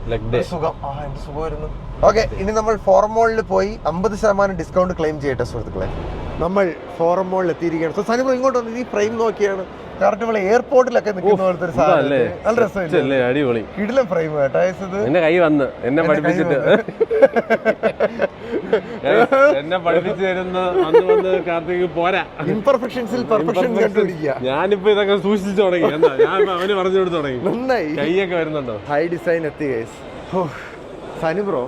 സുഖം. എനിക്ക് സുഖമായിരുന്നു. ഓക്കെ, ഇനി നമ്മൾ ഫോറം മോളിൽ പോയി 50% ഡിസ്കൗണ്ട് ക്ലെയിം ചെയ്യട്ടെ സുഹൃത്തുക്കളെ. നമ്മൾ ഫോറം മോളിൽ എത്തിയിരിക്കുകയാണ്. സോ സനിബ്രോ ഇങ്ങോട്ട് വന്നത് ഈ ഫ്രെയിം നോക്കിയാണ്. കറക്റ്റ് നമ്മൾ എയർപോർട്ടിലൊക്കെ നിൽക്കുന്ന പോലത്തെ ഒരു സാധനം. നല്ല രസമില്ലേ? അടിപൊളി കിടിലൻ ഫ്രെയിം കേട്ടോ. എന്റെ കൈ വന്ന് എന്നെ പഠിപ്പിച്ചിട്ട് പഠിപ്പിച്ചു തരുന്ന കാർത്തിക് പോരാ. ഇംപെർഫെക്ഷൻസിൽ പെർഫെക്ഷൻ കണ്ടുപിടിക്കുക. ഞാനിപ്പോ ഇതൊക്കെ സൂക്ഷിച്ചു തുടങ്ങി. ഞാൻ അവന് പറഞ്ഞു കൊടുത്തു തുടങ്ങി. നന്നായി. കൈയൊക്കെ വരുന്നുണ്ടോ? ഹൈ ഡിസൈൻ എത്തി ഗൈസ്. സനിബ്രോ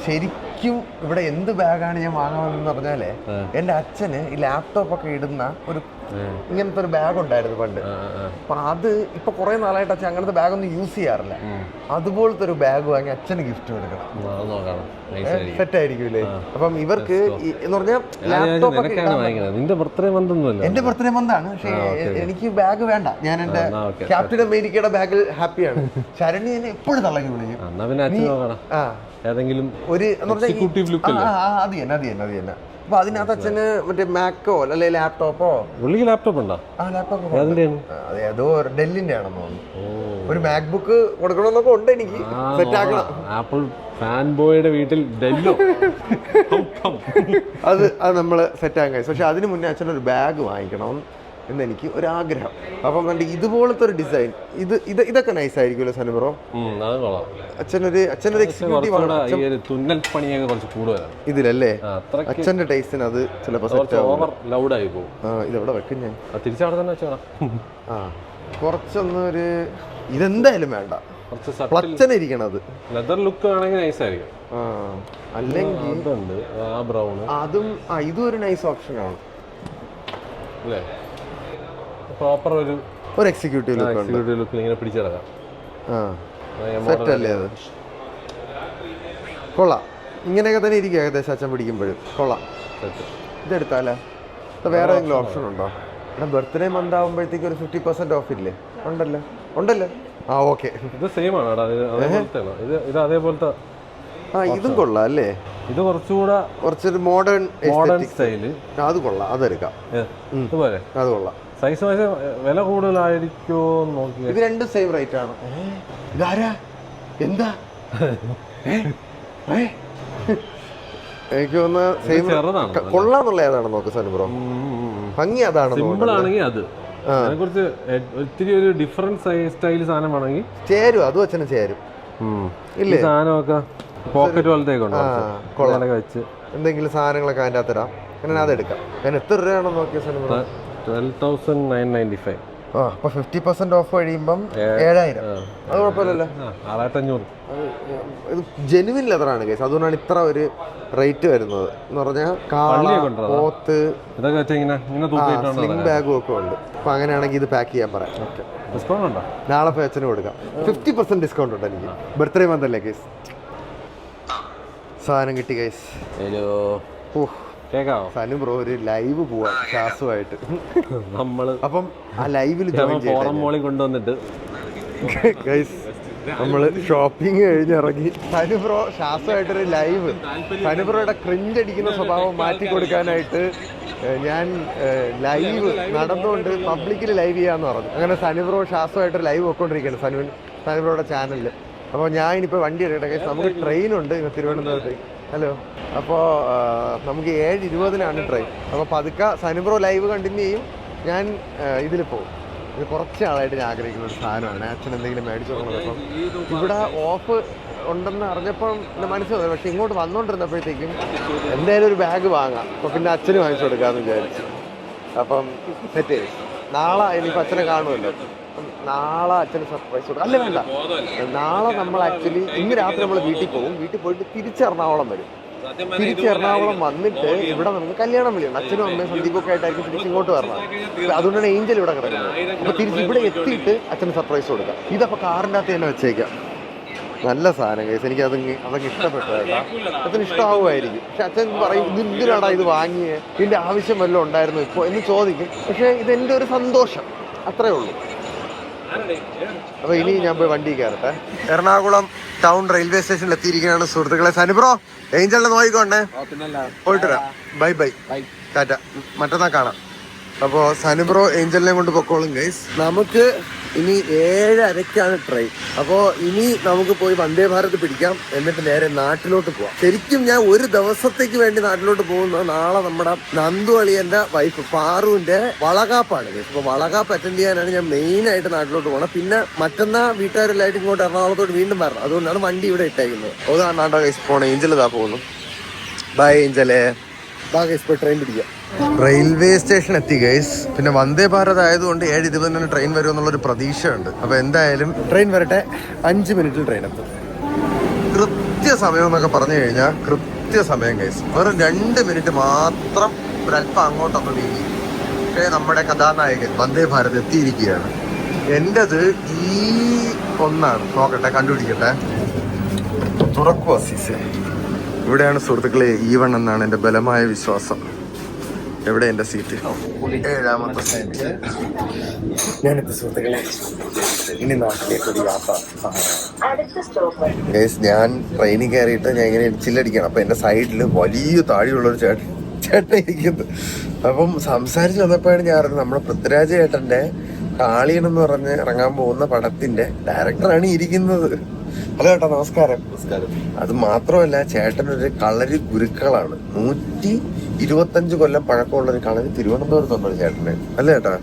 ശരിക്കും ഇവിടെ എന്ത് ബാഗാണ് ഞാൻ വാങ്ങാമെന്ന് പറഞ്ഞാലേ, എന്റെ അച്ഛന് ഈ ലാപ്ടോപ്പ് ഒക്കെ ഇടുന്ന ഒരു ഇങ്ങനത്തെ ഒരു ബാഗ് ഉണ്ടായിരുന്നു പണ്ട്. അപ്പൊ അത് ഇപ്പൊ കുറെ നാളായിട്ട് അച്ഛൻ അങ്ങനത്തെ ബാഗ് ഒന്നും യൂസ് ചെയ്യാറില്ല. അതുപോലത്തെ ഒരു ബാഗ് വാങ്ങി അച്ഛന് ഗിഫ്റ്റ് കൊടുക്കണം. സെറ്റ് ആയിരിക്കൂലേ? അപ്പം ഇവർക്ക് എന്ന് പറഞ്ഞാൽ ലാപ്ടോപ്പ് ഒക്കെ എന്റെ ബർത്ത്ഡേ മന്താണ്. പക്ഷെ എനിക്ക് ബാഗ് വേണ്ട. ഞാൻ എന്റെ ക്യാപ്റ്റൻ അമേരിക്കയുടെ ബാഗിൽ ഹാപ്പിയാണ്. ശരണി എന്നെ എപ്പോഴും തള്ളക്കി വിളിക്കും. ഒരു അത് തന്നെ. അപ്പൊ അതിനകത്ത് അച്ഛന് മറ്റേ മാക്കോ അല്ലെ ലാപ്ടോപ്പോ. ലാപ്ടോപ്പ് ഉണ്ടോ? ഏതോ ഡെല്ലിന്റെ ആണെന്ന് തോന്നുന്നു. ഒരു മാക്ബുക്ക് കൊടുക്കണമെന്നൊക്കെ ഉണ്ട് എനിക്ക്. സെറ്റ് ആക്കണം. ആപ്പിൾ ഫാൻ ബോയുടെ വീട്ടിൽ ഡെല്ലോ അത് നമ്മള് സെറ്റ് ആക്കാൻ കഴിയും. പക്ഷെ അതിന് മുന്നേ അച്ഛനൊരു ബാഗ് വാങ്ങിക്കണം എന്നെനിക്ക് ഒരാഗ്രഹം. അപ്പം ഇതുപോലത്തെ ഒരു ഡിസൈൻ ഇതൊക്കെ നൈസ് ആയിരിക്കുമല്ലോ സനു ബ്രോ? അച്ഛനൊരു എക്സിക്യൂട്ടീവ് തുന്നൽ പണിയൊക്കെ കുറച്ച് കൂടുതലാണ് ഇതിലല്ലേ? അച്ഛന്റെ ടേസ്റ്റിന് അത് ചിലപ്പോൾ ലൗഡായി പോകും. ഇതെവിടെ വെക്കും ഞാൻ? തിരിച്ചവിടെ തന്നെ വെച്ചോടാ. കുറച്ചൊന്നും ഒരു ഇതെന്തായാലും വേണ്ട, പ്ലച്ചനിരിക്കണത് ലെതർ ലുക്ക് ആണെങ്കിൽ നൈസ് ആയിരിക്കും. അല്ലെങ്കിൽ അതും ഇതും ഒരു നൈസ് ഓപ്ഷൻ ആണ് അല്ലേ? പ്രോപ്പർ ഒരു എക്സിക്യൂട്ടീവ് ലുക്ക് ഇങ്ങനെ പിടിച്ചെടുക്കാം. സെറ്റ് അല്ലേ? അത് കൊള്ളാം. ഇങ്ങനെയൊക്കെ തന്നെ ഇരിക്കും ഏകദേശം അച്ഛൻ പിടിക്കുമ്പോഴും. കൊള്ളാം. ഇതെടുത്താലേ? വേറെ ഏതെങ്കിലും ഓപ്ഷൻ ഉണ്ടോ? ഇവിടെ ബർത്ത്ഡേ മന്ത് ആകുമ്പോഴത്തേക്ക് ഒരു 50% ഓഫ് ഇല്ലേ? ഉണ്ടല്ലോ. ഓക്കെ. ഇത് സെയിം ആണ്. ഇത് അതേപോലത്തെ. ഇതും കൊള്ളാം അല്ലേ? ഇത് കുറച്ചൊരു മോഡേൺ സ്റ്റൈല്. അത് കൊള്ളാം, അതെടുക്കാം. ഇതുപോലെ അത് കൊള്ളാം. സൈസ് വൈസ് വില കൂടുതലായിരിക്കോ നോക്കി. ഇത് രണ്ടും സെയിം റേറ്റ് ആണ്. എന്താ എനിക്ക് തോന്നുന്ന സെയിം കൊള്ളാന്നുള്ള ഏതാണ് നോക്ക് സനു ബ്രോ? ഭംഗി അതാണ്. സിമ്പിൾ ആണെങ്കിൽ അത് കുറച്ച് ഒത്തിരി ഒരു ഡിഫറെന്റ് സ്റ്റൈൽ സാധനമാണെങ്കിൽ ചേരും. അതും അച്ഛന് ചേരും ഇല്ലേ? സാധനമൊക്കെ പോക്കറ്റ് പോലത്തേക്ക് വെച്ച് എന്തെങ്കിലും സാധനങ്ങളൊക്കെ അതിൻ്റെ അകത്തിടാം. അങ്ങനെ അതെടുക്കാം. ഞാൻ എത്ര രൂപയാണോ നോക്കിയ സനു ബ്രോ? 12,995. അപ്പൊ 50% ഓഫ് കഴിയുമ്പം 7,000. അത് കുഴപ്പമില്ലല്ലോ. 6,500. ഇത് ജെനുവിൻ ലെതറാണ് കേസ്. അതുകൊണ്ടാണ് ഇത്ര ഒരു റേറ്റ് വരുന്നത്. എന്ന് പറഞ്ഞാൽ കാള, പോത്ത്, സ്ലിംഗ് ബാഗും ഒക്കെ ഉണ്ട്. അപ്പൊ അങ്ങനെയാണെങ്കിൽ ഇത് പാക്ക് ചെയ്യാൻ പറയാം. നാളെ പോയി അച്ഛന് കൊടുക്കാം. 50% ഡിസ്കൗണ്ട് ഉണ്ട് എനിക്ക്. ബർത്ത്ഡേ മന്ത് അല്ലേ കേസ്? സാധനം കിട്ടി കേസ്. സനു ബ്രോ ഒരു ലൈവ് പോവാ ശ്വാസമായിട്ട്. അപ്പം ആ ലൈവിൽ കൊണ്ടുവന്നിട്ട് നമ്മള് ഷോപ്പിംഗ് കഴിഞ്ഞിറങ്ങി. സനു ബ്രോ ശ്വാസമായിട്ടൊരു ലൈവ്. സനു ബ്രോയുടെ ക്രിഞ്ച് അടിക്കുന്ന സ്വഭാവം മാറ്റി കൊടുക്കാനായിട്ട് ഞാൻ ലൈവ് നടന്നുകൊണ്ട് പബ്ലിക്കിൽ ലൈവ് ചെയ്യാന്ന് പറഞ്ഞു. അങ്ങനെ സനു ബ്രോ ശ്വാസമായിട്ടൊരു ലൈവ് വെക്കൊണ്ടിരിക്കുകയാണ് സനു ബ്രോയുടെ ചാനലിൽ. അപ്പോൾ ഞാൻ ഇനിയിപ്പോൾ വണ്ടി എടുക്കട്ടെ. നമുക്ക് ട്രെയിനുണ്ട് തിരുവനന്തപുരത്ത്. ഹലോ. അപ്പോൾ നമുക്ക് 7:20 ട്രെയിൻ. അപ്പോൾ പതുക്കെ സനു ബ്രോ ലൈവ് കണ്ടിന്യൂ ചെയ്യും. ഞാൻ ഇതിൽ പോകും. ഇത് കുറച്ച് ആളായിട്ട് ഞാൻ ആഗ്രഹിക്കുന്ന ഒരു സാധനമാണ്. അച്ഛൻ എന്തെങ്കിലും മേടിച്ചു കൊടുക്കണം. അപ്പം ഇവിടെ ഓഫ് ഉണ്ടെന്ന് അറിഞ്ഞപ്പോൾ എൻ്റെ മനസ്സിലായി. പക്ഷേ ഇങ്ങോട്ട് വന്നുകൊണ്ടിരുന്നപ്പോഴത്തേക്കും എന്തായാലും ഒരു ബാഗ് വാങ്ങാം. അപ്പോൾ പിന്നെ അച്ഛന് വാങ്ങിച്ചു കൊടുക്കാമെന്ന് വിചാരിച്ചു. അപ്പം സെറ്റ് നാളെ ഇനിയിപ്പോൾ അച്ഛനെ കാണുമല്ലോ. നാളെ അച്ഛന് സർപ്രൈസ് കൊടുക്കും. അല്ല വേണ്ട, നാളെ നമ്മൾ ആക്ച്വലി ഇന്ന് രാത്രി നമ്മൾ വീട്ടിൽ പോകും. വീട്ടിൽ പോയിട്ട് തിരിച്ച് എറണാകുളം വരും. തിരിച്ച് എറണാകുളം വന്നിട്ട് ഇവിടെ നമുക്ക് കല്യാണം വിളിയുണ്ട്. അച്ഛനും അമ്മയും സന്ദീപൊക്കെ ആയിട്ടായിരിക്കും തിരിച്ച് ഇങ്ങോട്ട് വരണം. അതുകൊണ്ടാണ് ഏഞ്ചൽ ഇവിടെ കിടക്കുന്നത്. അപ്പോൾ തിരിച്ച് ഇവിടെ എത്തിയിട്ട് അച്ഛന് സർപ്രൈസ് കൊടുക്കാം. ഇതപ്പോൾ കാറിൻ്റെ അകത്ത് തന്നെ വെച്ചേക്കാം. നല്ല സാധനം കേസ്. എനിക്ക് അതൊക്കെ ഇഷ്ടപ്പെട്ടു കേട്ടോ. അച്ഛന് ഇഷ്ടമാവുമായിരിക്കും. പക്ഷെ അച്ഛൻ പറയും എന്തിനാടാ ഇത് വാങ്ങിയേ, ഇതിൻ്റെ ആവശ്യം വല്ലതും ഉണ്ടായിരുന്നു ഇപ്പോൾ എന്ന് ചോദിക്കും. പക്ഷേ ഇതെൻ്റെ ഒരു സന്തോഷം, അത്രേ ഉള്ളൂ. അപ്പൊ ഇനി ഞാൻ പോയി വണ്ടി കയറട്ടെ. എറണാകുളം ടൗൺ റെയിൽവേ സ്റ്റേഷനിൽ എത്തിയിരിക്കുകയാണ് സുഹൃത്തുക്കളെ. സനു ബ്രോ ഏഞ്ചലിനെ നോക്കിക്കോണ്ടേ. പോയിട്ട് വരാം. ബൈ ടാറ്റ. മറ്റന്നാ കാണാം. അപ്പോൾ സനു ബ്രോ ഏഞ്ചലിനെ കൊണ്ട് പൊക്കോളും ഗൈസ്. നമുക്ക് ഇനി 7:30 ട്രെയിൻ. അപ്പോൾ ഇനി നമുക്ക് പോയി വന്ദേ ഭാരത് പിടിക്കാം. എന്നിട്ട് നേരെ നാട്ടിലോട്ട് പോവാം. ശരിക്കും ഞാൻ ഒരു ദിവസത്തേക്ക് വേണ്ടി നാട്ടിലോട്ട് പോകുന്നത് നാളെ നമ്മുടെ നന്ദു അളിയന്റെ വൈഫ് പാറുവിന്റെ വളകാപ്പാണ്. അപ്പോൾ വളകാപ്പ് അറ്റൻഡ് ചെയ്യാനാണ് ഞാൻ മെയിനായിട്ട് നാട്ടിലോട്ട് പോകണം. പിന്നെ മറ്റന്നാ വീട്ടുകാരെല്ലായിട്ട് ഇങ്ങോട്ട് എറണാകുളത്തോട്ട് വീണ്ടും വരണം. അതുകൊണ്ടാണ് വണ്ടി ഇവിടെ ഇട്ടേക്കുന്നത്. അതാണ് ഗൈസ് പോണേ. ഏഞ്ചൽ ഇതാ പോകുന്നു. ബൈ ഏഞ്ചലേ. ഇപ്പോൾ ട്രെയിൻ പിടിക്കാം. റെയിൽവേ സ്റ്റേഷൻ എത്തി ഗൈസ്. പിന്നെ വന്ദേ ഭാരത് ആയതുകൊണ്ട് 7:20 ട്രെയിൻ വരും എന്നുള്ളൊരു പ്രതീക്ഷയുണ്ട്. അപ്പൊ എന്തായാലും ട്രെയിൻ വരട്ടെ. 5 മിനിറ്റിൽ ട്രെയിൻ എത്തും. കൃത്യസമയം എന്നൊക്കെ പറഞ്ഞു കഴിഞ്ഞാൽ കൃത്യസമയം ഗൈസ്. വെറും 2 മിനിറ്റ് മാത്രം ഒരല്പം അങ്ങോട്ടൊന്ന് നീങ്ങി പക്ഷേ നമ്മുടെ കഥാനായകൻ വന്ദേ ഭാരത് എത്തിയിരിക്കുകയാണ്. എന്റേത് ഈ ഒന്നാണ്. നോക്കട്ടെ, കണ്ടുപിടിക്കട്ടെ. തുറക്കു അസീസ്. ഇവിടെയാണ് സുഹൃത്തുക്കളെ E1 എന്നാണ് എൻ്റെ ബലമായ വിശ്വാസം. എവിടെ എൻ്റെ സീറ്റ്? 7ാമത്തെ സീറ്റ്. ഞാനെത്തി സുഹൃത്തുക്കളെ. ഇനി നാട്ടിലേക്ക് ഒരു യാത്ര. ഗൈസ്, ഞാൻ ട്രെയിനിൽ കയറിയിട്ട് ഞാൻ ഇങ്ങനെ ചില്ലടിക്കണം. അപ്പൊ എൻ്റെ സൈഡിൽ വലിയ താഴെയുള്ളൊരു ചേട്ടൻ ഇരിക്കുന്നത്. അപ്പം സംസാരിച്ച് വന്നപ്പോഴാണ് ഞാൻ അറിഞ്ഞത് നമ്മുടെ പൃഥ്വിരാജ് ചേട്ടൻ്റെ കാളിയൻ എന്ന് പറഞ്ഞ് ഇറങ്ങാൻ പോകുന്ന പടത്തിന്റെ ഡയറക്ടറാണ് ഇരിക്കുന്നത്. ഹലോ ചേട്ടാ, നമസ്കാരം. അത് മാത്രമല്ല, ചേട്ടനൊരു കളരി ഗുരുക്കളാണ്. 125 കൊല്ലം പഴക്കമുള്ള ഒരു കളരി തിരുവനന്തപുരത്തുണ്ട് ചേട്ടന്. അല്ലേ ചേട്ടാ?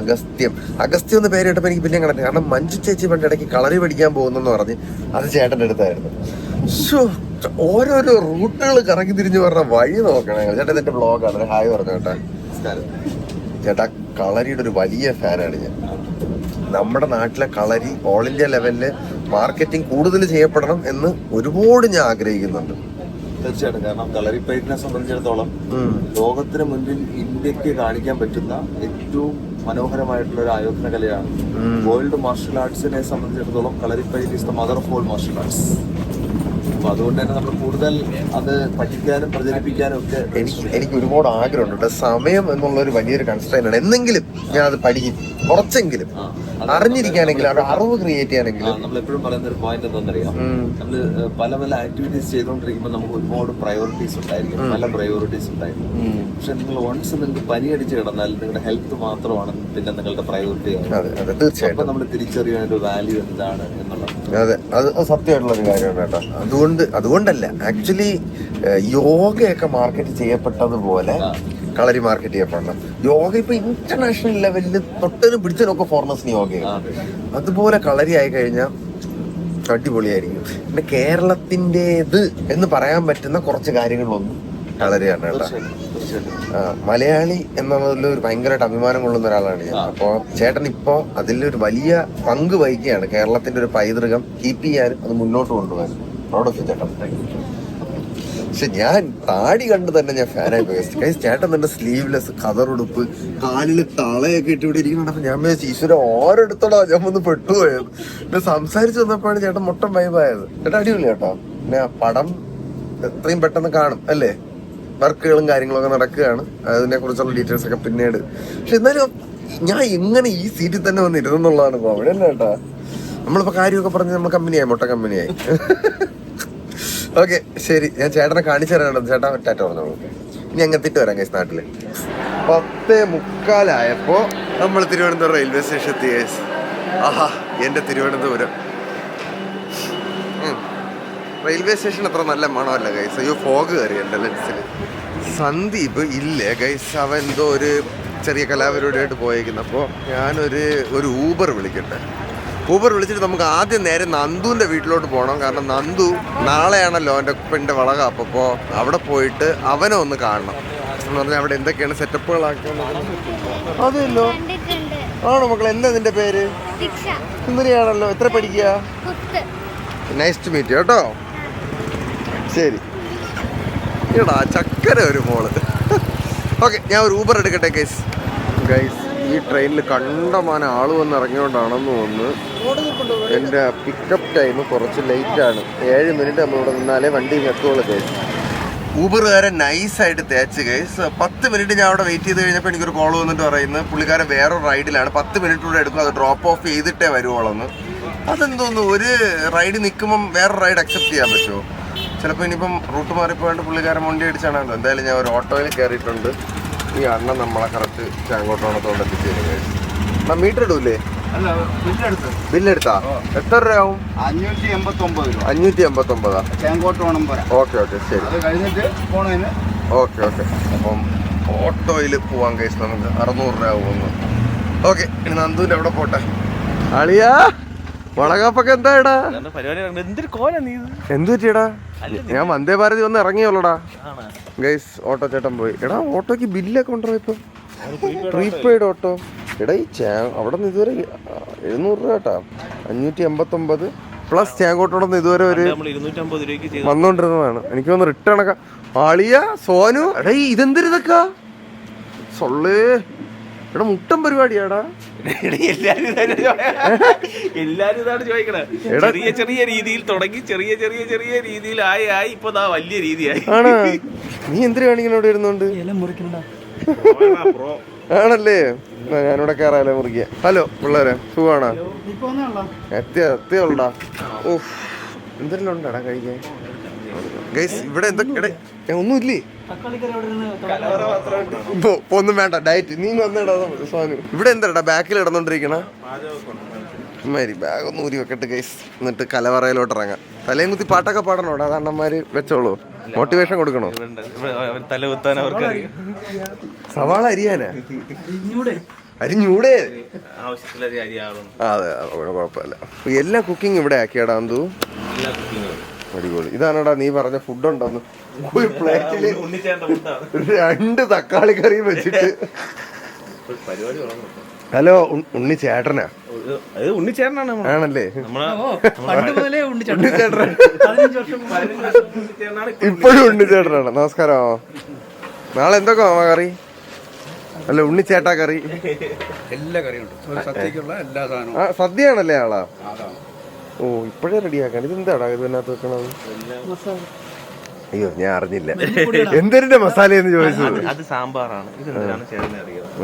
അഗസ്ത്യം എന്ന പേര് കേട്ടപ്പോൾ എനിക്ക് പിന്നെ കണ്ടത്. കാരണം മഞ്ജു ചേച്ചി പണ്ട് ഇടയ്ക്ക് കളരി പഠിക്കാൻ പോകുന്നെന്ന് പറഞ്ഞ് അത് ചേട്ടൻ്റെ അടുത്തായിരുന്നു. ഓരോരോ റൂട്ടുകൾ കറങ്ങി തിരിഞ്ഞു പറഞ്ഞ വഴി നോക്കണം. ചേട്ടാ, ഇതെന്റെ ബ്ലോഗാണ്. ഒരു ഹായ് പറഞ്ഞു ചേട്ടാ. ചേട്ടാ, കളരിയുടെ ഒരു വലിയ ഫാനാണ് ഞാൻ. നമ്മുടെ നാട്ടിലെ കളരി ഓൾ ഇന്ത്യ ലെവലില് മാർക്കറ്റിംഗ് കൂടുതൽ ചെയ്യപ്പെടണം എന്ന് ഒരുപാട് ഞാൻ ആഗ്രഹിക്കുന്നുണ്ട്. തീർച്ചയായിട്ടും. കാരണം കളരിപ്പയറ്റിനെ സംബന്ധിച്ചിടത്തോളം ലോകത്തിന് മുൻപിൽ ഇന്ത്യക്ക് കാണിക്കാൻ പറ്റുന്ന ഏറ്റവും മനോഹരമായിട്ടുള്ള ഒരു ആയോധന കലയാണ്. വേൾഡ് മാർഷൽ ആർട്സിനെ സംബന്ധിച്ചിടത്തോളം Kalaripayattu is the mother of all martial arts. അപ്പൊ അതുകൊണ്ട് തന്നെ നമ്മൾ കൂടുതൽ അത് പഠിക്കാനും പ്രചരിപ്പിക്കാനും ഒക്കെ എനിക്ക് ഒരുപാട് ആഗ്രഹമുണ്ട്. സമയം എന്നുള്ളൊരു വലിയൊരു കൺസ്ട്രെയിൻ ആണ്. എന്തെങ്കിലും ഞാൻ അത് പഠിക്കും, കുറച്ചെങ്കിലും അറിഞ്ഞിരിക്കാനെങ്കിലും അത് അറിവ് ക്രിയേറ്റ് ചെയ്യാനെങ്കിലും. നമ്മൾ എപ്പോഴും പറയുന്ന ഒരു പോയിന്റ് എന്താണെന്നറിയാം, നമ്മള് പല പല ആക്ടിവിറ്റീസ് ചെയ്തുകൊണ്ടിരിക്കുമ്പോൾ നമുക്ക് ഒരുപാട് പ്രയോറിറ്റീസ് ഉണ്ടായിരിക്കും, പല പ്രയോറിറ്റീസ് ഉണ്ടായിരിക്കും. പക്ഷെ നിങ്ങൾ വൺസ് നിങ്ങൾക്ക് പനി അടിച്ച് കിടന്നാൽ നിങ്ങളുടെ ഹെൽത്ത് മാത്രമാണ് പിന്നെ നിങ്ങളുടെ പ്രയോറിറ്റി. തീർച്ചയായിട്ടും നമ്മൾ തിരിച്ചറിയാൻ ഒരു വാല്യൂ എന്താണ് എന്നുള്ളത്. അതെ, അത് സത്യമായിട്ടുള്ള ഒരു കാര്യമാണ് കേട്ടോ. അതുകൊണ്ടല്ല, ആക്ച്വലി യോഗയൊക്കെ മാർക്കറ്റ് ചെയ്യപ്പെട്ടതുപോലെ കളരി മാർക്കറ്റ് ചെയ്യപ്പെടണം. യോഗ ഇപ്പൊ ഇന്റർനാഷണൽ ലെവലിൽ തൊട്ടനും പിടിച്ചതിനൊക്കെ ഫോറിനേഴ്സിന് യോഗയാണ്. അതുപോലെ കളരി ആയി കഴിഞ്ഞാൽ അടിപൊളിയായിരിക്കും. പിന്നെ കേരളത്തിൻ്റെത് എന്ന് പറയാൻ പറ്റുന്ന കുറച്ച് കാര്യങ്ങളൊന്നും കളരിയാണ് കേട്ടോ. മലയാളി എന്നുള്ളതിൽ ഒരു ഭയങ്കരമായിട്ട് അഭിമാനം കൊള്ളുന്ന ഒരാളാണ് ഞാൻ. അപ്പോൾ ചേട്ടൻ ഇപ്പോൾ അതിലൊരു വലിയ പങ്ക് വഹിക്കുകയാണ്. കേരളത്തിന്റെ ഒരു പൈതൃകം കീപ്പ് ചെയ്യാനും അത് മുന്നോട്ട് കൊണ്ടുപോകാനും. പ്രൗഡ് ഓഫ് യു ചേട്ടൻ. പക്ഷെ ഞാൻ താടി കണ്ട് തന്നെ ഞാൻ ഫാനായി പോയി. ചേട്ടൻ തന്നെ സ്ലീവ്ലെസ് കതറുടുപ്പ്, കാലില് തളയൊക്കെ ഇട്ട് ഇവിടെ ഇരിക്കുന്നുണ്ട്. ഞാൻ വിചാരിച്ചു ഈശ്വര ഓരോരുത്തോടാ ഞാൻ വന്ന് പെട്ടുപോയത്. പിന്നെ സംസാരിച്ച് വന്നപ്പോഴാണ് ചേട്ടൻ മൊട്ടം വൈബായത്. ചേട്ടാ അടിപൊളി കേട്ടോ. പിന്നെ പടം എത്രയും പെട്ടെന്ന് കാണും അല്ലേ? വർക്കുകളും കാര്യങ്ങളൊക്കെ നടക്കുകയാണ്. അതിനെ കുറിച്ചുള്ള ഡീറ്റെയിൽസ് ഒക്കെ പിന്നീട്. പക്ഷെ എന്നാലും ഞാൻ എങ്ങനെ ഈ സീറ്റിൽ തന്നെ വന്ന് ഇരുന്നുള്ളതാണ് കോമഡി അല്ലേ ചേട്ടാ? നമ്മളിപ്പോ കാര്യമൊക്കെ പറഞ്ഞ് നമ്മൾ കമ്പനിയായി, മൊട്ട കമ്പനിയായി. ഓക്കെ, ശരി. ഞാൻ ചേട്ടനെ കാണിച്ചു തരാനുണ്ട്. ചേട്ടാ ടാറ്റ പറഞ്ഞോളൂ. ഇനി അങ്ങെത്തിട്ട് വരാം ഗൈസ് നാട്ടില്. 10:45 നമ്മൾ തിരുവനന്തപുരം റെയിൽവേ സ്റ്റേഷൻ എത്തി ഗൈസ്. ആഹാ, എന്റെ തിരുവനന്തപുരം റെയിൽവേ സ്റ്റേഷൻ അത്ര നല്ല മണമല്ല ഗൈസ്. അയ്യോ, ഫോഗ് കയറി എൻ്റെ ലെൻസിൽ. സന്ദീപ് ഇല്ലേ ഗൈസ്, അവൻ എന്തോ ഒരു ചെറിയ കലാപരിപാടിയായിട്ട് പോയേക്കുന്നു. അപ്പോൾ ഞാനൊരു ഊബർ വിളിക്കട്ടെ. ഊബർ വിളിച്ചിട്ട് നമുക്ക് ആദ്യം നേരെ നന്ദുവിൻ്റെ വീട്ടിലോട്ട് പോകണം. കാരണം നന്ദു നാളെയാണല്ലോ എൻ്റെ ഉപ്പൻ്റെ വളകാപ്പ്. അപ്പോൾ അവിടെ പോയിട്ട് അവനെ ഒന്ന് കാണണം എന്ന് പറഞ്ഞാൽ അവിടെ എന്തൊക്കെയാണ് സെറ്റപ്പുകളാക്കുന്നത്. അതല്ലോ ആണോ മക്കളെ? എന്താ നിന്റെ പേര്? സുന്ദരിയാണല്ലോ. എത്ര പഠിക്കുക? നൈസ് ടു മീറ്റ് കേട്ടോ. ശരി. എടാ ചക്കര ഒരു മോള്. ഓക്കെ, ഞാൻ ഒരു ഊബർ എടുക്കട്ടെ ഗൈസ്. ഈ ട്രെയിനിൽ കണ്ടമാനം ആള് വന്ന് ഇറങ്ങിയോണ്ടാണെന്ന് തോന്നുന്നു എൻ്റെ പിക്കപ്പ് ടൈം കുറച്ച് ലേറ്റാണ്. 7 മിനിറ്റ് നമ്മളിവിടെ നിന്നാലേ വണ്ടി എത്തുള്ളൂ ഗൈസ്. ഊബറുകാരൻ നൈസായിട്ട് തേച്ച് ഗൈസ്. 10 മിനിറ്റ് ഞാൻ അവിടെ വെയിറ്റ് ചെയ്ത് കഴിഞ്ഞപ്പോൾ എനിക്കൊരു കോൾ വന്നിട്ട് പറയുന്നത് പുള്ളിക്കാരൻ വേറൊരു റൈഡിലാണ്, 10 മിനിറ്റ് കൂടെ എടുക്കും, അത് ഡ്രോപ്പ് ഓഫ് ചെയ്തിട്ടേ വരുവോളെന്ന്. അതെന്തോന്നു, ഒരു റൈഡ് നിൽക്കുമ്പം വേറൊരു റൈഡ് അക്സെപ്റ്റ് ചെയ്യാൻ പറ്റുമോ? ചിലപ്പോൾ ഇനിയിപ്പം റൂട്ട് മാറിപ്പോയിട്ട് പുള്ളിക്കാരൻ വണ്ടി അടിച്ചാണല്ലോ. എന്തായാലും ഞാൻ ഒരു ഓട്ടോയിൽ കയറിയിട്ടുണ്ട്. ഈ അണ്ണൻ നമ്മളെ കറക്റ്റ് ചാങ്കോട്ടോണത്തോണ്ട് എത്തിച്ചേരും ഗൈസ്. മീറ്റർ ഇടൂലേ? ബില്ലെടുത്താ എത്ര രൂപയാവും? 589. ഓക്കെ ഓക്കെ, ശരി. Okay okay. അപ്പം ഓട്ടോയിൽ പോവാൻ ഗൈസ് നമുക്ക് 600 രൂപ ആവുമെന്ന്. ഓക്കെ, ഇനി നന്ദുവിൻ്റെ അവിടെ പോട്ടെ. അളിയാ വളകാപ്പൊക്കെ എന്താടാ? എന്ത് പറ്റിയടാ? ഞാൻ വന്ദേ ഭാരതി വന്ന് ഇറങ്ങിയോളടാ ഗൈസ്. ഓട്ടോ ചേട്ടൻ പോയി. എടാ ഓട്ടോക്ക് ബില്ലൊക്കെ ഉണ്ടോ ഇപ്പൊ? Prepaid auto. എടാ ഈ അവിടെ നിന്ന് ഇതുവരെ 700 രൂപ കേട്ടാ. 589 പ്ലസ് ചാങ്കോട്ടോടൊന്ന് ഇതുവരെ ഒരു 250 രൂപയ്ക്ക് വന്നോണ്ടിരുന്നതാണ്. എനിക്ക് തോന്നുന്നു റിട്ടേൺ ഒക്കെ. ആളിയ സോനു, എടാ ഇതെന്തൊരു ഇതൊക്കെ സൊള്ളേ എടാ മുട്ടൻ പരിപാടിയാടാ. എല്ലാരും ഇതാണ് ചോദിക്കണേ. ചെറിയ ചെറിയ രീതിയിൽ തുടങ്ങി ചെറിയ ചെറിയ ചെറിയ രീതിയിൽ ആയി ഇപ്പൊ വലിയ രീതിയായി. ആണോ? നീ എന്തിനു കാണിക്കണ ഇവിടെ ഇരുന്നോണ്ട്? ആണല്ലേ? ഞാനിവിടെ കയറാലോ മുറിക്കുക. ഹലോ പിള്ളേരെ, സുഖാണോ? എത്തിയോളാ. ഓഹ് എന്തെല്ലാം ഉണ്ടാടാ കഴിക്കാൻ? ഗൈസ് ഇവിടെ എന്തൊക്കെ ഒന്നുമില്ലേ? ഒന്നും വേണ്ട, ഡയറ്റ്. നീ വന്നേടാ സോനു. ഇവിടെ എന്താടാ ബാക്കിൽ ഇടന്നോണ്ടിരിക്കണ? ബാഗ് ഒന്ന് ഊരി വെക്കട്ടെ ഗൈസ്, എന്നിട്ട് കലവറയിലോട്ട് ഇറങ്ങാം. തലയും കുത്തി പാട്ടൊക്കെ പാടണോടാ? അത് അണ്ണന്മാര് വെച്ചോളൂ. മോട്ടിവേഷൻ കൊടുക്കണോ? സവാള അരിയാനാ? അരിഞ്ഞൂടെ? അതെ, കുഴപ്പമില്ല. എല്ലാ കുക്കിംഗ് ഇവിടെ ആക്കിയാടാ എന്തു? അടിപൊളി. ഇതാണോടാ നീ പറഞ്ഞ ഫുഡ് ഉണ്ടോന്ന്? ഒരു പ്ലേറ്റില് 2 തക്കാളി കറിയും വെച്ചിട്ട്. ഹലോ, ഉണ്ണി ചേട്ടനാ? ഉണ്ണിച്ചേട്ടനാണ്. ആണല്ലേ? ഇപ്പോഴും ഉണ്ണിച്ചേട്ടനാണ്. നമസ്കാരം. നാളെ എന്തൊക്കെ കറി? അല്ല ഉണ്ണിച്ചേട്ടാ കറി? എല്ലാ കറിയുണ്ട്. സദ്യക്കുള്ള എല്ലാ സാധനവും. സദ്യയാണല്ലേ ആളാ? ഓ, ഇപ്പോഴേ റെഡിയാക്കാൻ. ഇതെന്താടാ ഇതിനകത്ത് വെക്കണത്? അയ്യോ, ഞാൻ അറിഞ്ഞില്ല എന്തിന്റെ മസാല എന്ന് ചോദിച്ചത്. അത് സാമ്പാറാണ്.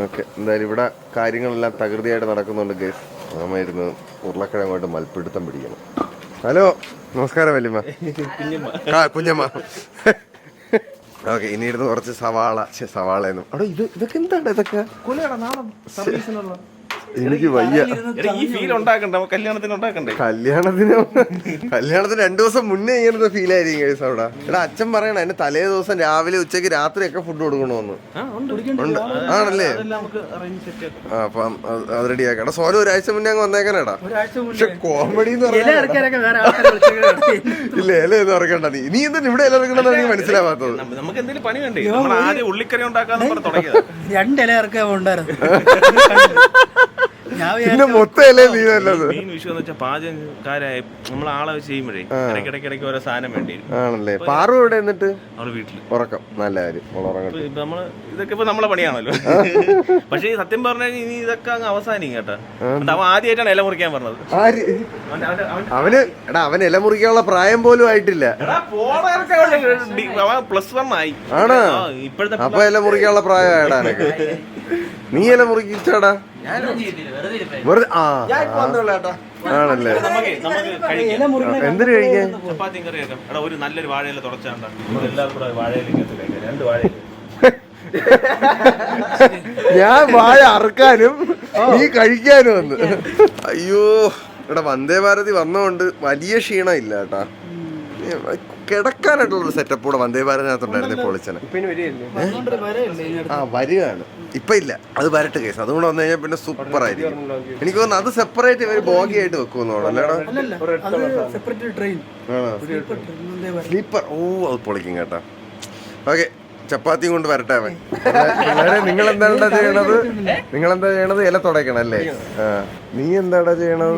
ഓക്കെ, എന്തായാലും ഇവിടെ കാര്യങ്ങളെല്ലാം തകൃതിയായിട്ട് നടക്കുന്നുണ്ട് ഗൈസ്. മാമായിരുന്നു ഉരുളക്കിഴങ്ങോട്ട് മൽപ്പിടുത്തം പിടിക്കണം. ഹലോ, നമസ്കാരം വല്യമ്മ. കുഞ്ഞമ്മ. ഓക്കെ, ഇനി ഇരുന്ന് കുറച്ച് സവാളയെന്നും. അവിടെ ഇതൊക്കെ എന്താണ്? ഇതൊക്കെ എനിക്ക് വയ്യ. ഈ ഫീൽ ഉണ്ടാക്കണ്ടേ കല്യാണത്തിന്? ഉണ്ടാക്കണ്ടേ? കല്യാണത്തിന് 2 ദിവസം മുന്നേ ഇങ്ങനത്തെ ഫീൽ ആയിരിക്കും കേസ് അവിടെ. എടാ അച്ഛൻ പറയണ അതിന് തലേ ദിവസം രാവിലെ ഉച്ചക്ക് രാത്രി ഒക്കെ ഫുഡ് കൊടുക്കണമെന്ന്. ഉണ്ട്. ആണല്ലേ? അപ്പം അത് റെഡിയാക്കാം. എടാ സോനു ഒരാഴ്ച മുന്നേ അങ്ങ് വന്നേക്കാനേടാ. പക്ഷെ കോമഡി എന്ന് പറഞ്ഞാൽ ഇല്ല, ഇല എന്ന് ഇറക്കണ്ട. നീ എന്താ ഇവിടെ ഇല ഇറക്കണമെന്ന് എനിക്ക് മനസ്സിലാവാത്തത്. നമുക്ക് എന്തെങ്കിലും പണി വേണ്ടേ? ആദ്യം ഉള്ളിക്കറി ഉണ്ടാക്കാന്ന് പറഞ്ഞ് തുടങ്ങിയത്. 2 ഇല ഇറക്കാൻ ഉണ്ടായിരുന്നു. പിന്നെ മൊത്തം ഇല നീനല്ലത്. മെയിൻ വിഷയം എന്ന് വെച്ചാൽ പാചകക്കാരായ നമ്മൾ ആളെ ചെയ്യുമ്പോഴേ ഇടയ്ക്കിടയ്ക്ക് ഓരോ സാധനം വേണ്ടി വരും. ആണല്ലേ? പാറു ഇവിടെ എന്നിട്ട് അവള് വീട്ടില് ഉറക്കം. നല്ല കാര്യം. നമ്മള് ഇതൊക്കെ ഇപ്പൊ നമ്മളെ പണിയാണല്ലോ. പക്ഷെ ഈ സത്യം പറഞ്ഞാൽ ഇനി ഇതൊക്കെ അങ്ങ് അവസാനിക്കും കേട്ടോ. അവൻ ആദ്യമായിട്ടാണ് ഇല മുറിക്കാൻ പറഞ്ഞത്. അവൻ ഇല മുറിക്കാനുള്ള പ്രായം പോലും ആയിട്ടില്ല. +1 ആയി. ആണോ? ഇപ്പോഴത്തെ അപ്പൊ ഇല മുറിക്കാനുള്ള പ്രായമായിടാ എനക്ക്. നീ ഇല മുറിച്ചാടാ? വെറുതെ ആണല്ലേ? എന്തിനു കഴിക്കാൻ? ചപ്പാത്തിയും കറിയൊക്കെ. എടാ ഒരു നല്ലൊരു വാഴയില തുടച്ചാണ്ട എല്ലാവർക്കും കൂടെ വാഴയിലേക്ക് കഴിക്കാം. 2 വാഴ. ഞാൻ വാഴ അറുക്കാനും നീ കഴിക്കാനും വന്ന്. അയ്യോ, ഇവിടെ വന്ദേ ഭാരതി വന്നോണ്ട് വലിയ ക്ഷീണം ഇല്ല കേട്ടാ. കിടക്കാനായിട്ടുള്ള സെറ്റപ്പ് കൂടെ വന്ദേ ഭാരതിനകത്തുണ്ടായിരുന്നു. പൊളിച്ചനെ വരികയാണ്. ഇപ്പൊ ഇല്ല, അത് വരട്ടെ കേസ്. അതുകൊണ്ട് വന്നു കഴിഞ്ഞാൽ പിന്നെ സൂപ്പർ ആയിരിക്കും. എനിക്ക് തോന്നുന്നു അത് സെപ്പറേറ്റ് ഇവര് ബോഗിയായിട്ട് വെക്കുമെന്നോ അല്ലേടാ? സ്ലീപ്പർ. ഓ, അത് പൊളിക്കും കേട്ടാ. ഓക്കെ, ചപ്പാത്തിയും കൊണ്ട് വരട്ടെ അവൻ. നിങ്ങളെന്താ ചെയ്യണത്? ഇല തുടയ്ക്കണം അല്ലേ? നീ എന്താടാ ചെയ്യണത്?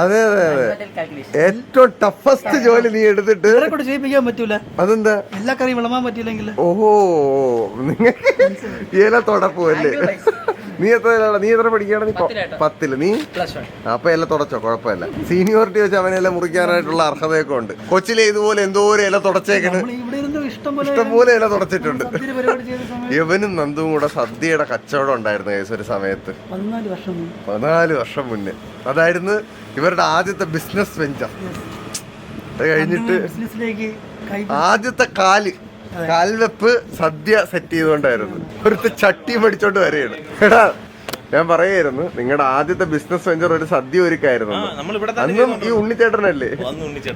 അതെ അതെ അതെ, ഏറ്റവും ടഫസ്റ്റ് ജോലി നീ എടുത്തിട്ട് ചെയ്യിപ്പിക്കാൻ പറ്റൂല. അതെന്താ? എല്ലാ കറിയും വിളമ്പാൻ പറ്റില്ലെങ്കിൽ. ഓഹോ, നിങ്ങൾക്ക് ഇല തുടപ്പല്ലേ? നീ എത്ര പഠിക്കാണ്? നീ 10ല്. നീ അപ്പൊ എല്ലാം തുടച്ചോ? കുഴപ്പമില്ല. സീനിയോറിറ്റി വെച്ച് അവനെല്ലാം മുറിക്കാനായിട്ടുള്ള അർഹതയൊക്കെ ഉണ്ട്. കൊച്ചിലെ ഇതുപോലെ എന്തോരം ഇല തുടച്ചേക്കണ്. ഇഷ്ടംപോലെ ഇല തുടച്ചിട്ടുണ്ട്. ഇവനും നന്ദും കൂടെ സദ്യയുടെ കച്ചവടം ഉണ്ടായിരുന്നു കേസ് ഒരു സമയത്ത്. 14 വർഷം മുന്നേ. അതായിരുന്നു ഇവരുടെ ആദ്യത്തെ ബിസിനസ് വെഞ്ചർ. അത് കഴിഞ്ഞിട്ട് ആദ്യത്തെ കാൽവെപ്പ് സദ്യ സെറ്റ് ചെയ്തുകൊണ്ടായിരുന്നു. ഒരുത്ത ചട്ടി പഠിച്ചോണ്ട് വരെയാണ്. എടാ ഞാൻ പറയായിരുന്നു, നിങ്ങളുടെ ആദ്യത്തെ ബിസിനസ് വെഞ്ചർ ഒരു സദ്യ ഒരുക്കായിരുന്നു. അന്നും ഈ ഉണ്ണിച്ചേട്ടനല്ലേ?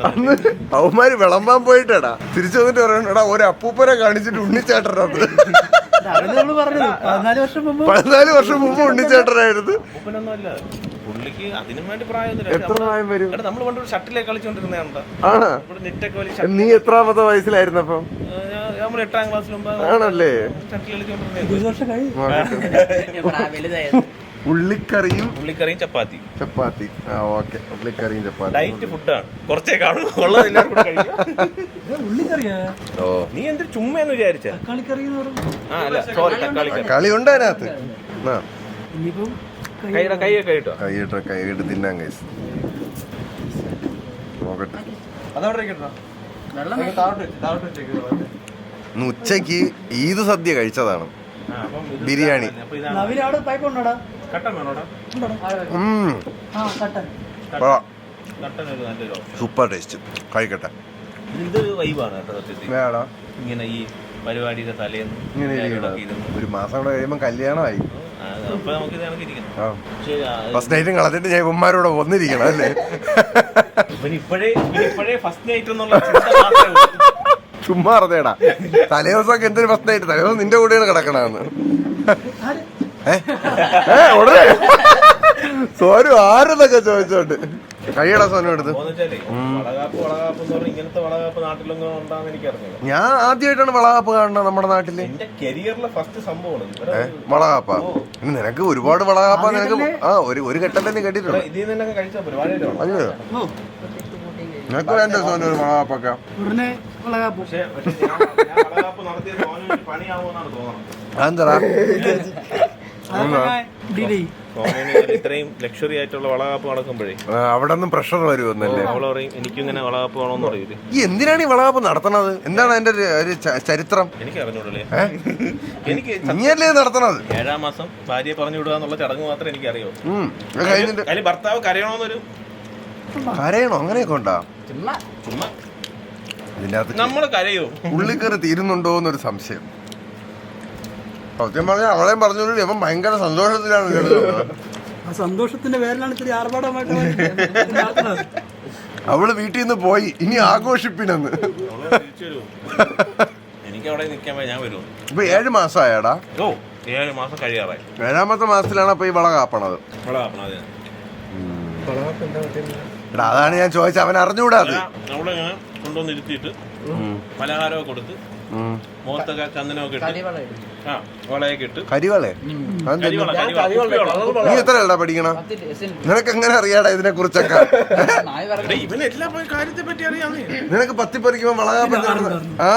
അന്ന് അവന്മാര് വിളമ്പാൻ പോയിട്ടാ തിരിച്ചു വന്നിട്ട് പറയണടാ ഒരു അപ്പൂപ്പനെ കാണിച്ചിട്ട് ഉണ്ണിച്ചേട്ടനത്. 14 വർഷം മുമ്പ് ഉണ്ണിച്ചേട്ടനായിരുന്നു. എത്ര പ്രായം വരും? ആണോ? നീ എത്രാമത്തെ വയസ്സിലായിരുന്നു അപ്പം? ആണല്ലേ? ഉള്ളിക്കറിയും ചപ്പാത്തി. ആ ഓക്കെ, ഉള്ളിക്കറിയും ചപ്പാത്തി. ഡയറ്റ് ഫുഡാണ്, കുറച്ചേ കാണും, ഉള്ളത് എല്ലാവരും കൂടെ കഴിക്കാം. ഉള്ളിക്കറിയാ ഓ നീ എന്തൊരു ചുമ്മെന്ന് വിചാരിച്ച? തക്കാളിക്കറി എന്ന് പറഞ്ഞു. ആ അല്ല, സോറി, തക്കാളി കറി. കളി ഉണ്ട് അതിനകത്ത്. ആ ഇനിയിപ്പം കൈയൊക്കെ ഇട്ടോ. കൈയിട്ട് തിന്നാൻ കൈസ്. നോക്കട്ടെ. ഇന്ന് ഉച്ചക്ക് ഈദ് സദ്യ കഴിച്ചതാണ്, ബിരിയാണി. നവീൻ അവിടെ പൈപ്പ് ഉണ്ടോടാ? കട്ടൻ വേണോടാ? ആ കട്ടൻ. നല്ലൊരു സൂപ്പർ ടേസ്റ്റ്. കഴിക്കട്ടെ. ഇതൊരു വൈബാണ് കേട്ടോ സത്യത്തിൽ. വേടാ ഇങ്ങനെ ഈ പരിപാടിയുടെ തലേന്ന് ഇങ്ങനെ ഇരിക്കണം. ഒരു മാസം കൂടെ കഴിയുമ്പോ കല്യാണമായി. അപ്പൊ നമുക്ക് ഇരിക്കണം. ഫസ്റ്റ് നൈറ്റും കളഞ്ഞിട്ട് ഞാൻ ഇവന്മാരോടെ വന്നിരിക്കണം അല്ലേ? ഇപ്പോഴേ ഫസ്റ്റ് നൈറ്റ് എന്നുള്ള ചിന്ത മാത്രമേ ഉള്ളൂ. ചുമ്മാ അറിഞ്ഞേടാ, തലേ ദിവസമൊക്കെ എന്തൊരു ഫസ്റ്റ് നൈറ്റ്, തലേ ദിവസം നിന്റെ കൂടെയാണ് കിടക്കണമെന്ന്. ഉടനെ സോനു ആരെന്നൊക്കെ ചോദിച്ചോണ്ട് കഴിയടാ സോനു എടുത്ത്. ഇങ്ങനത്തെ വളകാപ്പ് നാട്ടിലൊന്നും ഉണ്ടാകുന്ന എനിക്ക് അറിഞ്ഞില്ല. ഞാൻ ആദ്യമായിട്ടാണ് വളകാപ്പ് കാണുന്നത് നമ്മുടെ നാട്ടില്. എന്റെ കരിയറിലെ ഫസ്റ്റ് സംഭവമാണ് വളകാപ്പാ. നിനക്ക് ഒരുപാട് വളകാപ്പാ നിനക്ക്. ആ ഒരു ഘട്ടത്തിൽ കേട്ടിട്ടുണ്ട്. ഇതിൽ നിന്നൊക്കെ കഴിച്ച പരിപാടിയായിട്ട്. അയ്യോ, നിനക്ക് വേണ്ട സോനു ഒരു വളകാപ്പൊക്കെ? ഉടനെ വളകാപ്പ്. പക്ഷേ ഞാൻ വളകാപ്പ് നടത്തിയത് സോനുവിന് പണിയാവുമെന്നാണ് തോന്നുന്നത്. അതെന്താ ഇത്രയും ലക്ഷറി ആയിട്ടുള്ള വളകാപ്പ് നടക്കുമ്പോഴേ അവിടെ ഒന്നും പ്രഷർ വരുമെന്നല്ലേ? അവള് പറയും എനിക്കിങ്ങനെ വളകാപ്പ് വേണമെന്ന് പറയൂലേ. ഈ എന്തിനാണ് ഈ വളകാപ്പ് നടത്തണത്? എന്താണ് അതിന്റെ ഒരു ചരിത്രം? എനിക്ക് അറിഞ്ഞൂടല്ലേ. എനിക്ക് നീയല്ലേ നടത്തണത്? 7-ാം മാസം ഭാര്യയെ പറഞ്ഞു വിടുക എന്നുള്ള ചടങ്ങ് മാത്രമേ എനിക്ക് അറിയൂ. കഴിഞ്ഞിട്ട് അതിൽ ഭർത്താവ് കരയണോന്നൊരു കരയണോ? അങ്ങനെയൊക്കെ ഉണ്ടാ? ചുമ്മാ ഇതിന്റെ അകത്ത് നമ്മള് കരയോ? ഉള്ളിക്കറി തീരുന്നുണ്ടോ എന്നൊരു സംശയം. സത്യം പറഞ്ഞാൽ അവളെയും പറഞ്ഞു, ഇവൻ ഭയങ്കര സന്തോഷത്തിലാണ് കേട്ടത്. ആ സന്തോഷത്തിന്റെ പേരിലാണ് ഇത്തിരി ആർഭാടമായിട്ട് നടത്തുന്നത്. അവള് വീട്ടിൽ നിന്ന് പോയി, ഇനി ആഘോഷിപ്പിനെന്ന്. എനിക്ക് അവിടെ നിൽക്കാൻ ഞാൻ വരുമോ? ഇപ്പൊ 7 മാസമായടാ. ഓ 7 മാസം കഴിയാറായി. 7-ാമത്തെ മാസത്തിലാണ് അപ്പൊ ഈ വള കാപ്പണത്. എടാ അതാണ് ഞാൻ ചോദിച്ചത്, അവൻ അറിഞ്ഞൂടാ അത്. അവളിങ്ങനെ കൊണ്ടുവന്ന് ഇരുത്തിയിട്ട് പലഹാരമൊക്കെ കൊടുത്ത് മുഖത്തൊക്കെ ചന്ദനമൊക്കെ ഇട്ട് വളയൊക്കെ ഇട്ട്. കരിവളെ? നീ എത്രയല്ല പഠിക്കണ? നിനക്ക് എങ്ങനെ അറിയാടാ ഇതിനെ കുറിച്ചൊക്കെ? ഇവനെല്ലാ കാര്യത്തെ പറ്റി അറിയാമേ. നിനക്ക് പത്തിപ്പറിക്കുമ്പോ വളകാപ്പ. ആ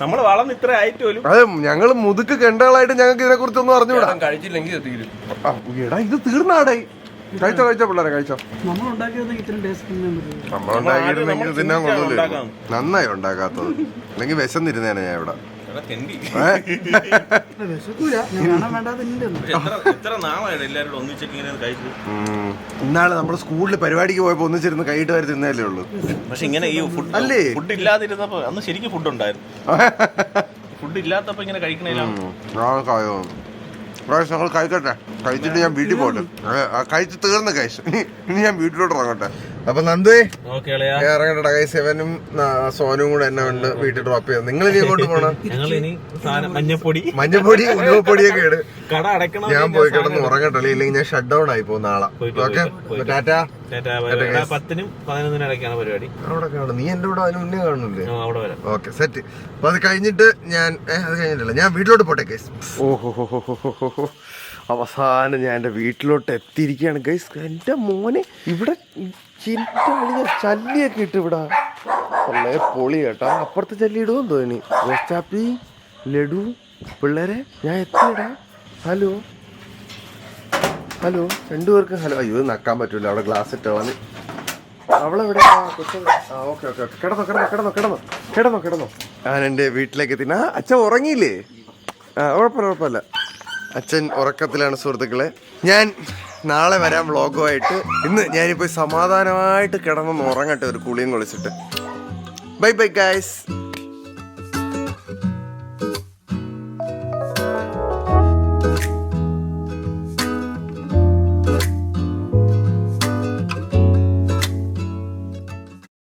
നമ്മള് വളർന്ന് ഇത്ര ആയിട്ട് പോലും. അതെ, ഞങ്ങള് മുതുക്ക് കെണ്ടകളായിട്ട് ഞങ്ങൾക്ക് ഇതിനെ കുറിച്ചൊന്നും അറിഞ്ഞൂടാ. കഴിച്ചില്ലെങ്കിൽ തീരും. എടാ ഇത് തീർന്നാടേ. കഴിച്ചോ പിള്ളേരെ കഴിച്ചോ. നമ്മളുണ്ടാക്കിയതെങ്കിൽ ഇത്രയും ടേസ്റ്റ് നമ്മളുണ്ടാക്കിയിരുന്നെങ്കിൽ തിന്നാൻ കൊള്ളൂലേ. നന്നായി ഉണ്ടാക്കാത്തത്, അല്ലെങ്കിൽ വിശന്നിരുന്നേനെ ഞാൻ ഇവിടെ. വിശക്കൂല, വേണം വേണ്ടാതെ എത്ര നാളായിട്ട് എല്ലാവരും ഒന്നിച്ചൊക്കെ ഇങ്ങനെ കഴിച്ചു. ഇന്നാള് നമ്മള് സ്കൂളിൽ പരിപാടിക്ക് പോയപ്പോ ഒന്നിച്ചിരുന്ന് കൈയിട്ട് വരെ തിന്നല്ലേ ഉള്ളൂ. പക്ഷെ ഇങ്ങനെ ഈ അല്ലേ ഫുഡ് ഇല്ലാതിരുന്നപ്പോ അന്ന് ശരിക്കും ഫുഡ് ഉണ്ടായിരുന്നു. ഫുഡ് ഇല്ലാത്തപ്പോ ഇങ്ങനെ കഴിക്കണേലാണ്. ഞങ്ങൾ കഴിക്കട്ടെ, കഴിച്ചിട്ട് ഞാൻ വീട്ടിൽ പോട്ടെ. കഴിച്ച് തീർന്ന് കഴിച്ചു, ഇനി ഞാൻ വീട്ടിലോട്ട് ഇറങ്ങട്ടെ. അപ്പൊ നന്ദുവേ ഇറങ്ങട്ടെ. കൈസേവനും സോനും കൂടെ എന്നെ കൊണ്ട് വീട്ടിൽ ഡ്രോപ്പ് ചെയ്യാം. നിങ്ങൾ ഇനി എങ്ങോട്ട് പോണം? മഞ്ഞപ്പൊടി ഉലുവപ്പൊടിയൊക്കെ ഇട്. കട അടയ്ക്കണം. ഞാൻ പോയി കിടന്ന് ഉറങ്ങട്ടെ, ഇല്ലെങ്കിൽ ഞാൻ ഷട്ട് ഡൗൺ ആയി പോകും നാളെ. ഓക്കെ, ടാറ്റാ. 10-നും 11-നും ഇടയ്ക്കാണ് പരിപാടി. അവിടെ കാണും. നീ എന്റെ കൂടെ അതിന് മുന്നേ കാണുന്നില്ലേ? അവിടെ വരാം. Okay, set. അപ്പൊ അത് കഴിഞ്ഞിട്ട് അത് കഴിഞ്ഞിട്ടില്ല, ഞാൻ വീട്ടിലോട്ട് പോട്ടെ ഗൈസ്. ഓഹോ, അവസാനം ഞാൻ എൻ്റെ വീട്ടിലോട്ട് എത്തിയിരിക്കുകയാണ് ഗൈസ്. എൻ്റെ മോനെ ഇവിടെ ചല്ലിയൊക്കെ ഇട്ട് ഇവിടെ വളരെ പൊളി കേട്ടാ. അപ്പുറത്തെ ചല്ലി ഇടുമെന്ന് തോന്നി. റോസ്റ്റാപ്പി, ലഡു, പിള്ളേരെ ഞാൻ എത്തിയടാ. ഹലോ 2 പേർക്കും ഹലോ. അയ്യോ നക്കാൻ പറ്റൂല, അവിടെ ഗ്ലാസ് ഇട്ടോ. അവളെവിടെ? ഓക്കെ, കിടന്നോ. ഞാൻ എൻ്റെ വീട്ടിലേക്ക് എത്തി. അച്ഛൻ ഉറങ്ങിയില്ലേ? കുഴപ്പമില്ല. അച്ഛൻ ഉറക്കത്തിലാണ് സുഹൃത്തുക്കളെ. ഞാൻ നാളെ വരാം വ്ളോഗുമായിട്ട്. ഇന്ന് ഞാനിപ്പോൾ സമാധാനമായിട്ട് കിടന്നൊന്ന് ഉറങ്ങട്ടെ, ഒരു കുളിയും കുളിച്ചിട്ട്. Bye guys.